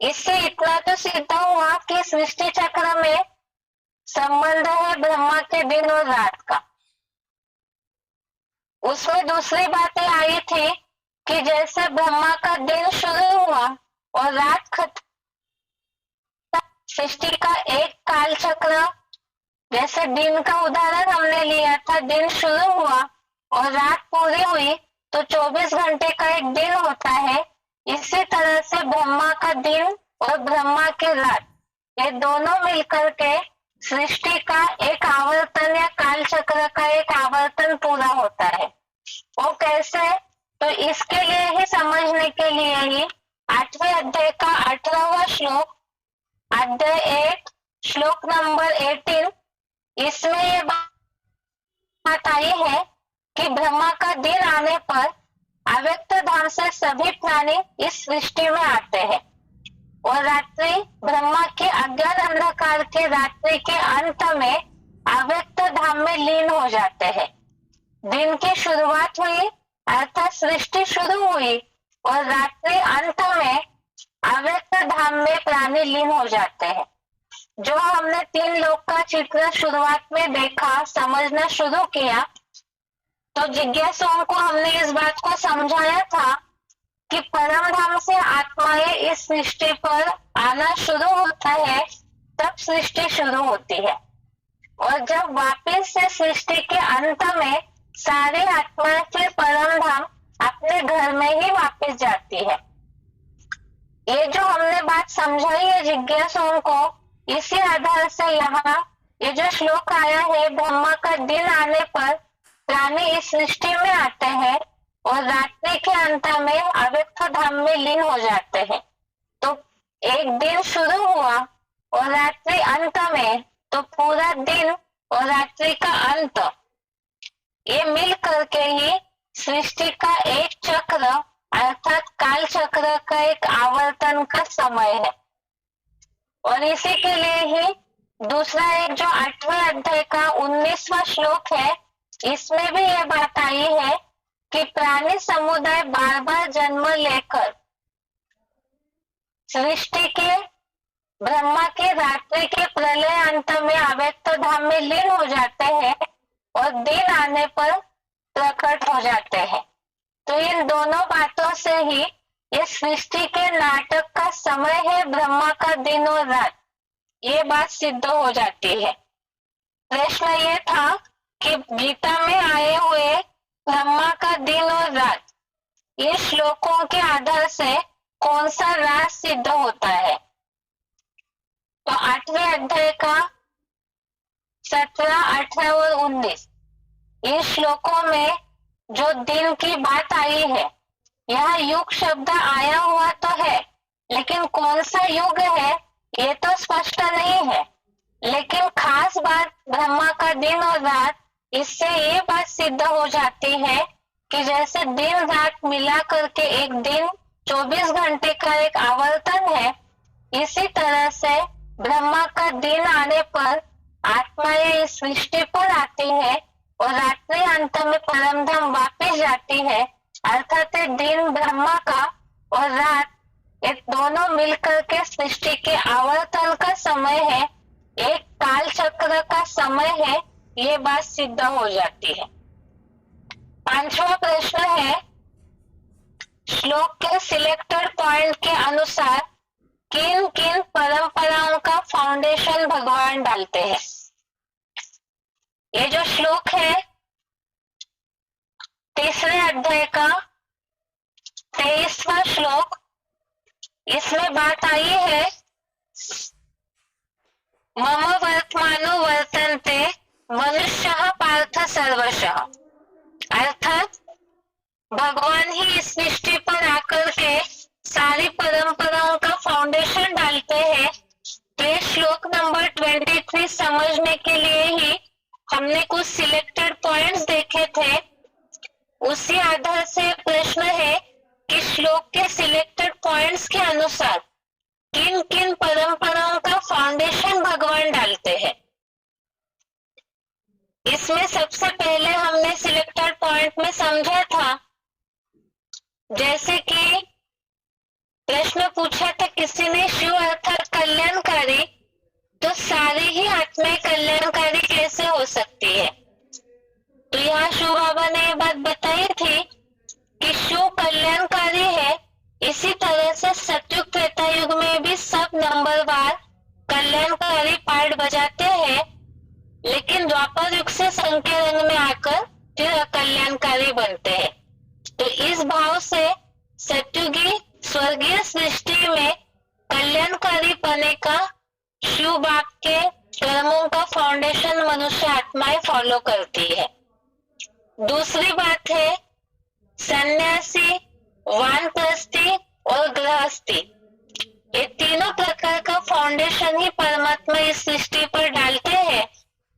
इससे इतना तो सिद्ध हुआ कि सृष्टि चक्र में संबंध है ब्रह्मा के दिन और रात का। उसमें दूसरी बातें आई थी कि जैसे ब्रह्मा का दिन शुरू हुआ और रात खत्म, सृष्टि का एक काल चक्र, जैसे दिन का उदाहरण हमने लिया था, दिन शुरू हुआ और रात पूरी हुई तो 24 घंटे का एक दिन होता है। इसी तरह से ब्रह्मा का दिन और ब्रह्मा की रात, ये दोनों मिलकर के सृष्टि का एक आवर्तन या काल चक्र का एक आवर्तन पूरा होता है। वो कैसे? तो इसके लिए ही, समझने के लिए ही 8वें अध्याय का 18वां श्लोक, अध्याय 8 श्लोक नंबर 18, इसमें ये बात आई है कि ब्रह्मा का दिन आने पर अव्यक्त धाम से सभी प्राणी इस सृष्टि में आते हैं और रात्रि ब्रह्मा के अज्ञान अंधकार के रात्रि के अंत में अव्यक्त धाम में लीन हो जाते हैं। दिन की शुरुआत हुई अर्थात सृष्टि शुरू हुई और रात्रि अंत में अव्यक्त धाम में प्राणी लीन हो जाते हैं। जो हमने 3 लोक का चित्र शुरुआत में देखा, समझना शुरू किया, तो जिज्ञासुओं को हमने इस बात को समझाया था कि परम धाम से आत्माएं इस सृष्टि पर आना शुरू होता है, तब सृष्टि शुरू होती है। और जब वापस से सृष्टि के अंत में सारी आत्माएं फिर परम धाम अपने घर में ही वापस जाती है। ये जो हमने बात समझाई है जिज्ञासुओं को, इसी आधार से यहाँ ये जो श्लोक आया है, ब्रह्मा का दिन आने पर प्राणी इस सृष्टि में आते हैं और रात्रि के अंत में अव्यक्त धाम में लीन हो जाते हैं। तो एक दिन शुरू हुआ और रात्रि अंत में, तो पूरा दिन और रात्रि का अंत, ये मिल करके ही सृष्टि का एक चक्र अर्थात काल चक्र का एक आवर्तन का समय है। और इसी के लिए ही दूसरा एक जो 8वें अध्याय का 19वां श्लोक है, इसमें भी यह बात आई है कि प्राणी समुदाय बार बार जन्म लेकर सृष्टि के ब्रह्मा के रात्रि के प्रलय अंत में अव्यक्त धाम में लीन हो जाते हैं और दिन आने पर प्रकट हो जाते हैं। तो इन दोनों बातों से ही ये सृष्टि के नाटक का समय है, ब्रह्मा का दिन और रात, ये बात सिद्ध हो जाती है। प्रश्न ये था कि गीता में आए हुए ब्रह्मा का दिन और रात, इन श्लोकों के आधार से कौन सा राज सिद्ध होता है? तो 8वें अध्याय का 17, 18 और 19 इन श्लोकों में जो दिन की बात आई है, यह युग शब्द आया हुआ तो है, लेकिन कौन सा युग है ये तो स्पष्ट नहीं है। लेकिन खास बात ब्रह्मा का दिन और रात, इससे ये बात सिद्ध हो जाती है कि जैसे दिन रात मिला करके एक दिन 24 घंटे का एक आवर्तन है, इसी तरह से ब्रह्मा का दिन आने पर आत्माएं इस सृष्टि पर आती है और रात्रि अंत में परमधाम वापस जाती है। अर्थात दिन ब्रह्मा का और रात एक दोनों मिलकर के सृष्टि के आवर्तन का समय है, एक काल चक्र का समय है, ये बात सिद्ध हो जाती है। 5वां प्रश्न है, श्लोक के सिलेक्टेड पॉइंट के अनुसार किन किन परंपराओं का फाउंडेशन भगवान डालते हैं? ये जो श्लोक है 3रे अध्याय का 23वां श्लोक, इसमें बात आई है मम वर्तमानो वर्तन्ते मनुष्यः पार्थ सर्वशः। अर्थात भगवान ही इस सृष्टि पर आकर के सारी परंपराओं का फाउंडेशन डालते हैं। तो ये श्लोक नंबर 23 समझने के लिए ही हमने कुछ सिलेक्टेड पॉइंट्स देखे थे। उसी आधार से प्रश्न है कि श्लोक के सिलेक्टेड पॉइंट्स के अनुसार किन किन परंपराओं का फाउंडेशन भगवान डालते हैं। इसमें सबसे पहले हमने सिलेक्टेड पॉइंट में समझा था, जैसे कि प्रश्न पूछा था किसी ने, शिव अर्थात कल्याणकारी, तो सारी ही आत्माएं कल्याणकारी कैसे हो सकती है? तो यहाँ शिव बाबा ने ये बात बताई थी कि शिव कल्याणकारी है। इसी तरह से सतयुग त्रेता युग में भी सब नंबरवार कल्याणकारी पार्ट बजाते हैं, लेकिन द्वापर युग से संख्या रंग में आकर फिर अकल्याणकारी बनते हैं। तो इस भाव से सतयुगी स्वर्गीय सृष्टि में कल्याणकारी पने का शिव बाप के कर्मों का फाउंडेशन मनुष्य आत्माएं फॉलो करती है। दूसरी बात है सन्यासी, वानप्रस्थी और गृहस्थी, ये तीनों प्रकार का फाउंडेशन ही परमात्मा इस सृष्टि पर डालते हैं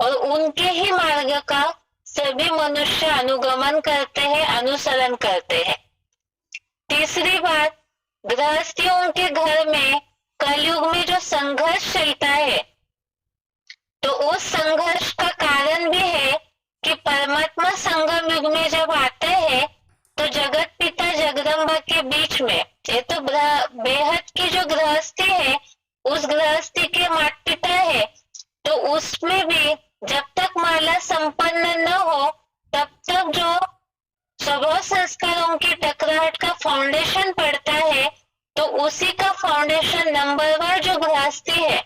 और उनके ही मार्ग का सभी मनुष्य अनुगमन करते हैं, अनुसरण करते हैं। तीसरी बात, गृहस्थियों के घर में कलयुग में जो संघर्ष चलता है, तो उस संघर्ष का कारण भी है कि परमात्मा संगम युग में जब आते हैं तो जगत पिता जगदम्बा के बीच में, ये तो बेहद की जो गृहस्थी है उस गृहस्थी के माता पिता है, तो उसमें भी जब तक माला संपन्न न हो तब तक जो स्वभाव संस्कारों की टकराहट का फाउंडेशन पड़ता है, तो उसी का फाउंडेशन नंबरवार जो गृहस्थी है,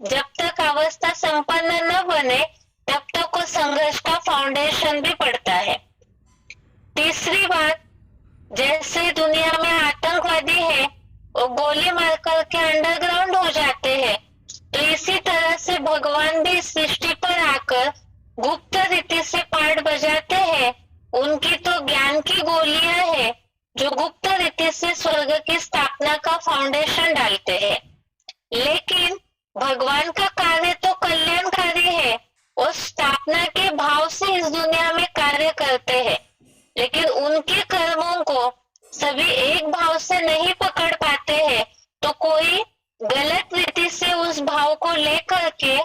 जब तक अवस्था संपन्न न बने तब तक उस संघर्ष का फाउंडेशन भी पड़ता है। तीसरी बात, जैसे दुनिया में आतंकवादी है वो गोली मार करके अंडरग्राउंड हो जाते हैं, तो इसी तरह से भगवान भी सृष्टि पर आकर गुप्त रीति से पार्ट बजाते हैं। उनकी तो ज्ञान की गोलियां हैं जो गुप्त रीति से स्वर्ग की स्थापना का फाउंडेशन डालते हैं। लेकिन भगवान का कार्य तो कल्याणकारी है, वो स्थापना के भाव से इस दुनिया में कार्य करते हैं, लेकिन उनके कर्मों को सभी एक भाव से नहीं पकड़ पाते हैं, तो कोई गलत रीति से उस भाव को लेकर के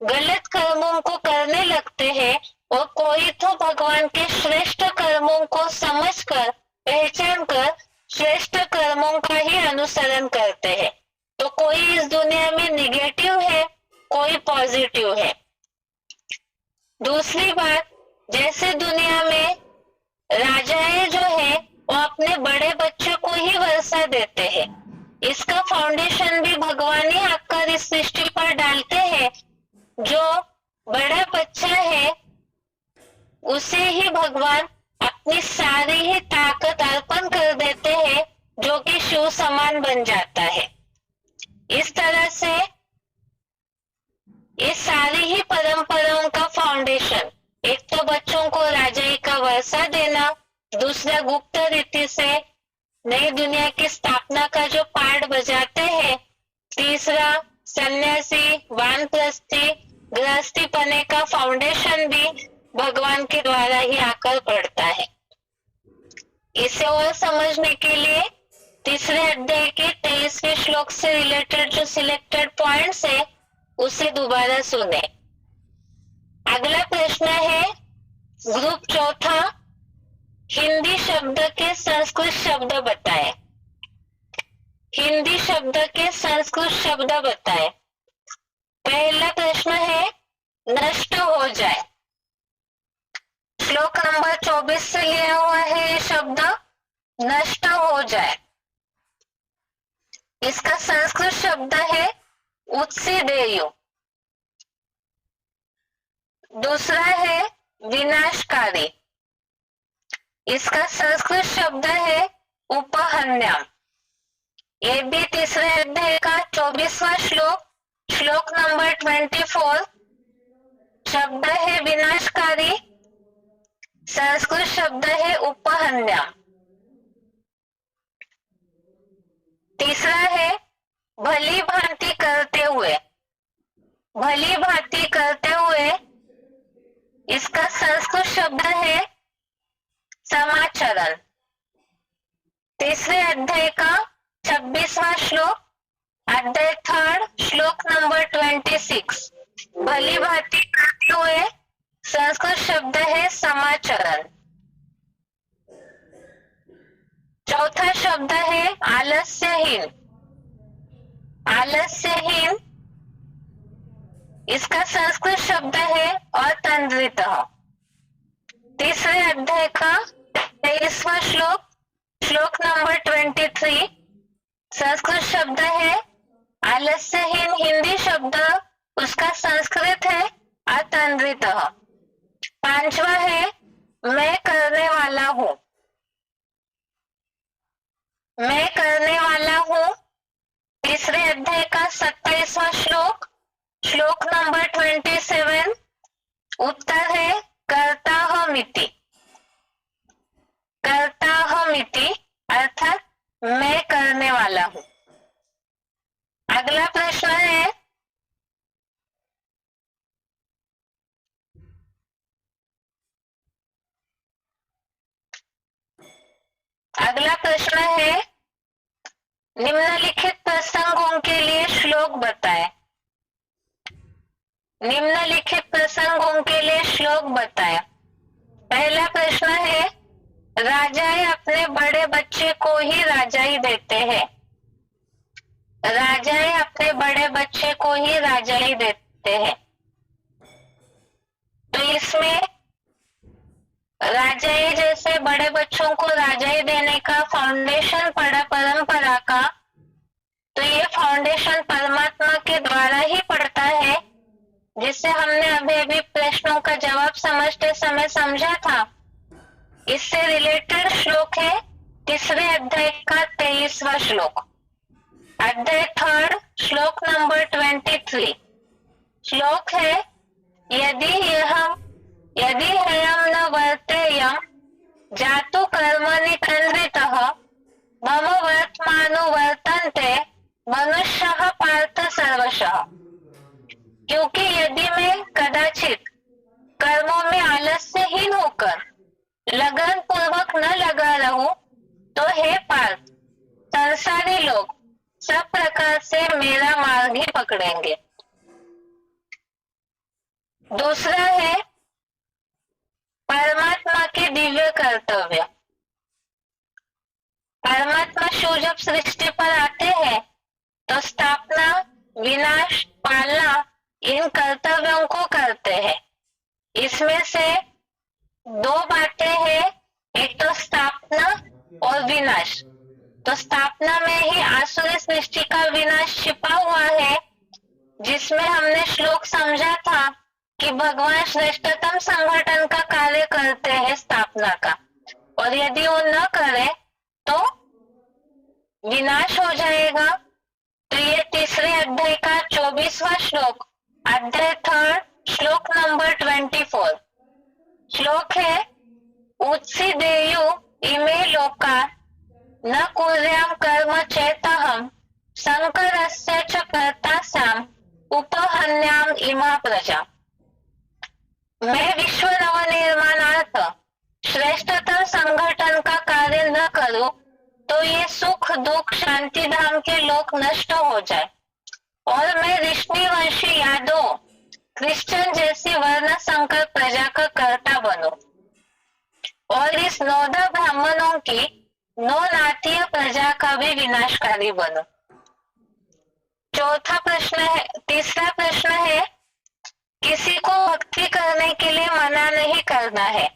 गलत कर्मों को करने लगते हैं और कोई तो भगवान के श्रेष्ठ कर्मों को समझकर, पहचान कर श्रेष्ठ कर्मों का ही अनुसरण करते हैं। तो कोई इस दुनिया में निगेटिव है, कोई पॉजिटिव है। दूसरी बात, जैसे दुनिया में राजाएं जो है वो अपने बड़े बच्चों को ही वर्षा देते हैं, इसका फाउंडेशन भी भगवान ही आकर इस सृष्टि पर डालते हैं। जो बड़ा बच्चा है उसे ही भगवान अपनी सारी ही ताकत अर्पण कर बन जाता है। इस तरह से ये सारी ही परंपराओं का फाउंडेशन, एक तो बच्चों को राजाई का वर्षा देना, दूसरा गुप्त रीति से नई दुनिया की स्थापना का जो पार्ट बजाते हैं, तीसरा सन्यासी वानप्रस्थी गृहस्थी पने का फाउंडेशन भी भगवान के द्वारा ही आकर पड़ता है। इसे और समझने के लिए तीसरे अध्याय के 23वें श्लोक से रिलेटेड जो सिलेक्टेड पॉइंट्स है उसे दोबारा सुने। अगला प्रश्न है ग्रुप चौथा, हिंदी शब्द के संस्कृत शब्द बताएं। हिंदी शब्द के संस्कृत शब्द बताएं। पहला प्रश्न है नष्ट हो जाए। श्लोक नंबर 24 से लिया हुआ है ये शब्द नष्ट हो जाए। इसका संस्कृत शब्द है उत्सीदेयु। दूसरा है विनाशकारी। इसका संस्कृत शब्द है उपहन्यम। ये भी तीसरे अध्याय का 24वां श्लोक, श्लोक नंबर 24, शब्द है विनाशकारी, संस्कृत शब्द है उपहन्यम। तीसरा है भली भांति करते हुए। भली भांति करते हुए, इसका संस्कृत शब्द है समाचरण। तीसरे अध्याय का 26वां श्लोक, अध्याय 3, श्लोक नंबर 26, भली भांति करते हुए, संस्कृत शब्द है समाचरण। चौथा शब्द है आलस्यहीन। आलस्यहीन, इसका संस्कृत शब्द है अतंद्रितः। तीसरे अध्याय का 23वां श्लोक, श्लोक नंबर 23, संस्कृत शब्द है आलस्यहीन। हिंदी शब्द उसका संस्कृत है अतंद्रितः। पांचवा है मैं करने वाला हूं। मैं करने वाला हूं। तीसरे अध्याय का 27वां श्लोक, श्लोक नंबर 27, उत्तर है कर्ताहमिति। कर्ताहमिति अर्थात मैं करने वाला हूं। अगला प्रश्न है निम्नलिखित प्रसंगों के लिए श्लोक बताएं। निम्नलिखित प्रसंगों के लिए श्लोक बताएं। पहला प्रश्न है राजाएं अपने बड़े बच्चे को ही राजाई देते हैं। राजाएं अपने बड़े बच्चे को ही राजाई देते हैं। तो इसमें राजाई जैसे बड़े बच्चों को राजाई देने का फाउंडेशन पड़ा परंपरा का, तो ये फाउंडेशन परमात्मा के द्वारा ही पड़ता है, जिससे हमने अभी अभी प्रश्नों का जवाब समझते समय समझा था। इससे रिलेटेड श्लोक है तीसरे अध्याय का 23वां श्लोक, अध्याय 3, श्लोक नंबर 23। श्लोक है यदि हयम न वर्तेयम जातु कर्मणि तन्वितः मम वर्तमानो वर्तन्ते मनुष्यः पार्थ सर्वशः। क्योंकि यदि मैं कदाचित कर्मों में आलस्यहीन होकर लगन पूर्वक न लगा रहूं, तो हे पार्थ, संसारी लोग सब प्रकार से मेरा मार्ग ही पकड़ेंगे। दूसरा है परमात्मा के दिव्य कर्तव्य। परमात्मा शिव जब सृष्टि पर आते हैं तो स्थापना, विनाश, पालना इन कर्तव्यों को करते हैं। इसमें से दो बातें हैं, एक तो स्थापना और विनाश। तो स्थापना में ही आसुरी सृष्टि का विनाश छिपा हुआ है, जिसमें हमने श्लोक समझा था कि भगवान श्रेष्ठतम संगठन का कार्य करते हैं स्थापना का, और यदि वो न करे तो विनाश हो जाएगा। तो ये तीसरे अध्याय का 24वां श्लोक, अध्याय 3 श्लोक नंबर 24। श्लोक है, उत्सीदेयु इमे लोका न कुर्याम कर्म चेतहम संकरस्य च कर्तास्याम उपहन्याम इमा प्रजा। मैं विश्व नवनिर्माणार्थ श्रेष्ठतम संगठन का कार्य न करूं तो ये सुख दुख शांति धाम के लोक नष्ट हो जाए और मैं ऋषि वंशी यादव क्रिश्चियन जैसी वर्ण संकर प्रजा का कर्ता बनूं और इस नौदा ब्राह्मणों की नौ नातीय प्रजा का भी विनाशकारी बनूं। चौथा प्रश्न है, तीसरा प्रश्न है, किसी को भक्ति करने के लिए मना नहीं करना है।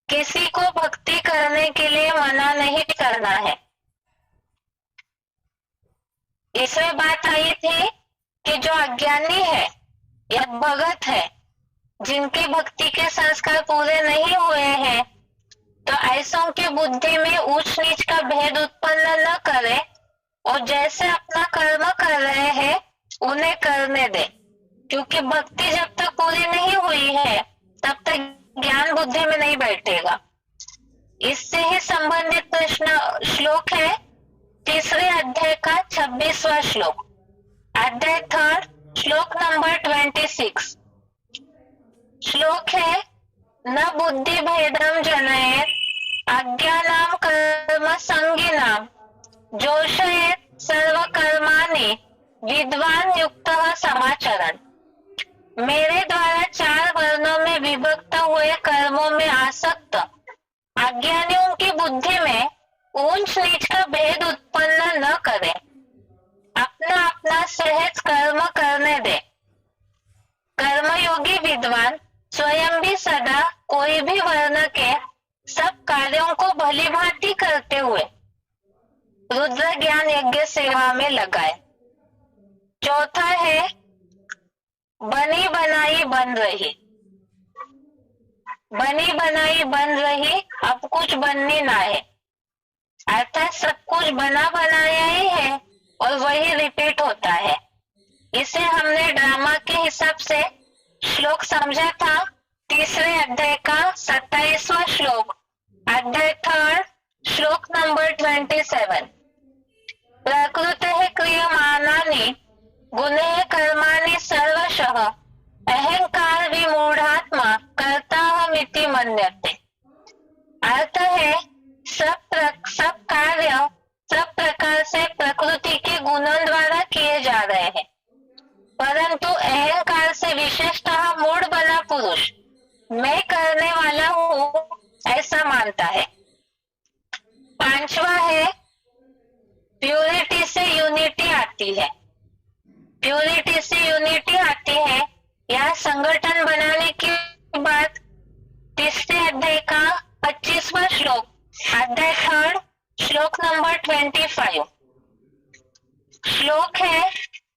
किसी को भक्ति करने के लिए मना नहीं करना है। इसमें बात आई थी कि जो अज्ञानी है या भगत है, जिनकी भक्ति के संस्कार पूरे नहीं हुए हैं, तो ऐसों की बुद्धि में ऊंच नीच का भेद उत्पन्न न करे और जैसे अपना कर्म कर रहे हैं उन्हें करने दे, क्योंकि भक्ति जब तक पूरी नहीं हुई है तब तक ज्ञान बुद्धि में नहीं बैठेगा। इससे ही संबंधित प्रश्न श्लोक है तीसरे अध्याय का 26वां श्लोक, अध्याय 3 श्लोक नंबर 26। श्लोक है, न बुद्धि भेदम जनयेत अज्ञानाम कर्म संगिनाम जोषयेत सर्व कर्माणि विद्वान युक्तः समाचरण। मेरे द्वारा 4 वर्णों में विभक्त हुए कर्मों में आसक्त अज्ञानियों की बुद्धि में ऊंच नीच का भेद उत्पन्न न करे, अपना अपना सहज कर्म करने दे। कर्मयोगी विद्वान स्वयं भी सदा कोई भी वर्ण के सब कार्यों को भली भांति करते हुए रुद्र ज्ञान यज्ञ सेवा में लगाए। चौथा है, बनी बनाई बन रही। बनी बनाई बन रही, अब कुछ बननी ना है, अर्थात सब कुछ बना बनाया ही है और वही रिपीट होता है। इसे हमने ड्रामा के हिसाब से श्लोक समझा था तीसरे अध्याय का 27वां श्लोक, अध्याय 3 श्लोक नंबर 27। प्रकृतेः क्रियमाणानि गुणैः कर्माणि सर्वशः अहंकार विमूढ़ात्मा कर्ताहमिति मन्यते। अर्थ है, सब कार्य सब प्रकार से प्रकृति के गुणों द्वारा किए जा रहे हैं, परंतु अहंकार से विशेषतः मूढ़ बना पुरुष मैं करने वाला हूँ ऐसा मानता है। 5वां है, प्यूरिटी से यूनिटी आती है। प्यूरिटी से यूनिटी आती है, यह संगठन बनाने की बात तीसरे अध्याय का 25वां श्लोक, अध्याय 3 श्लोक नंबर 25। श्लोक है,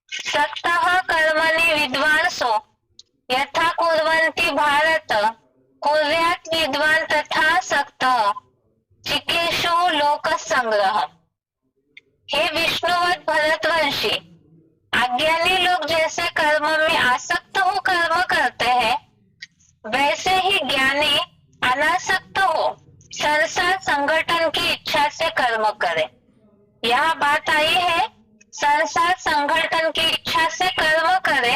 सक्तः कर्मणि विद्वांसो यथा कुर्वन्ति भारत कुर्यात् विद्वान तथा सक्तः चिकीर्षु लोक संग्रह। हे विष्णुवत भरतवंशी, अज्ञानी लोग जैसे कर्म में आसक्त हो कर्म करते हैं, वैसे ही ज्ञानी अनासक्त हो संसार संगठन की इच्छा से कर्म करे। यह बात आई है, संसार संगठन की इच्छा से कर्म करे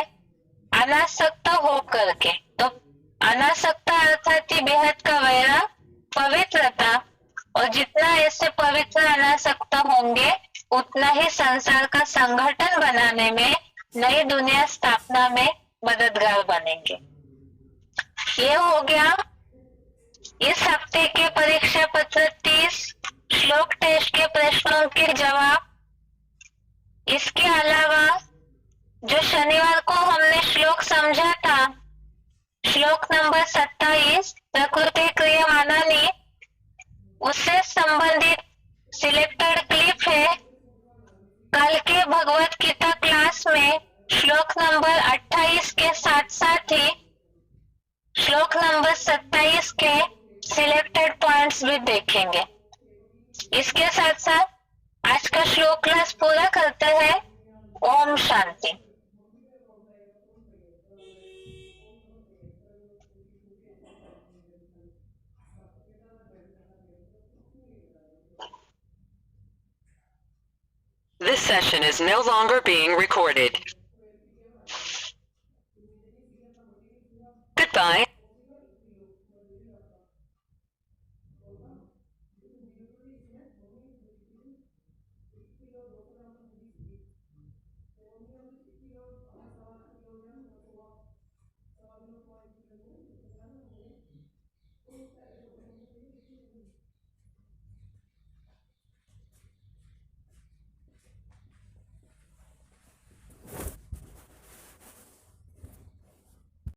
अनासक्त हो करके। तो अनासक्त अर्थात बेहद का वैरा पवित्रता, और जितना ऐसे पवित्र अनासक्त होंगे उतना ही संसार का संगठन बनाने में, नई दुनिया स्थापना में मददगार बनेंगे। ये हो गया इस हफ्ते के परीक्षा पत्र 30 श्लोक टेस्ट के प्रश्नों के जवाब। इसके अलावा जो शनिवार को हमने श्लोक समझा था, श्लोक नंबर 27 प्रकृति क्रियमाणानि, उससे संबंधित सिलेक्टेड क्लिप है। कल के भगवत गीता क्लास में श्लोक नंबर 28 के साथ साथ ही श्लोक नंबर 27 के सिलेक्टेड पॉइंट्स भी देखेंगे। इसके साथ साथ आज का श्लोक क्लास पूरा करते हैं। Om Shanti. This session is no longer being recorded. Goodbye.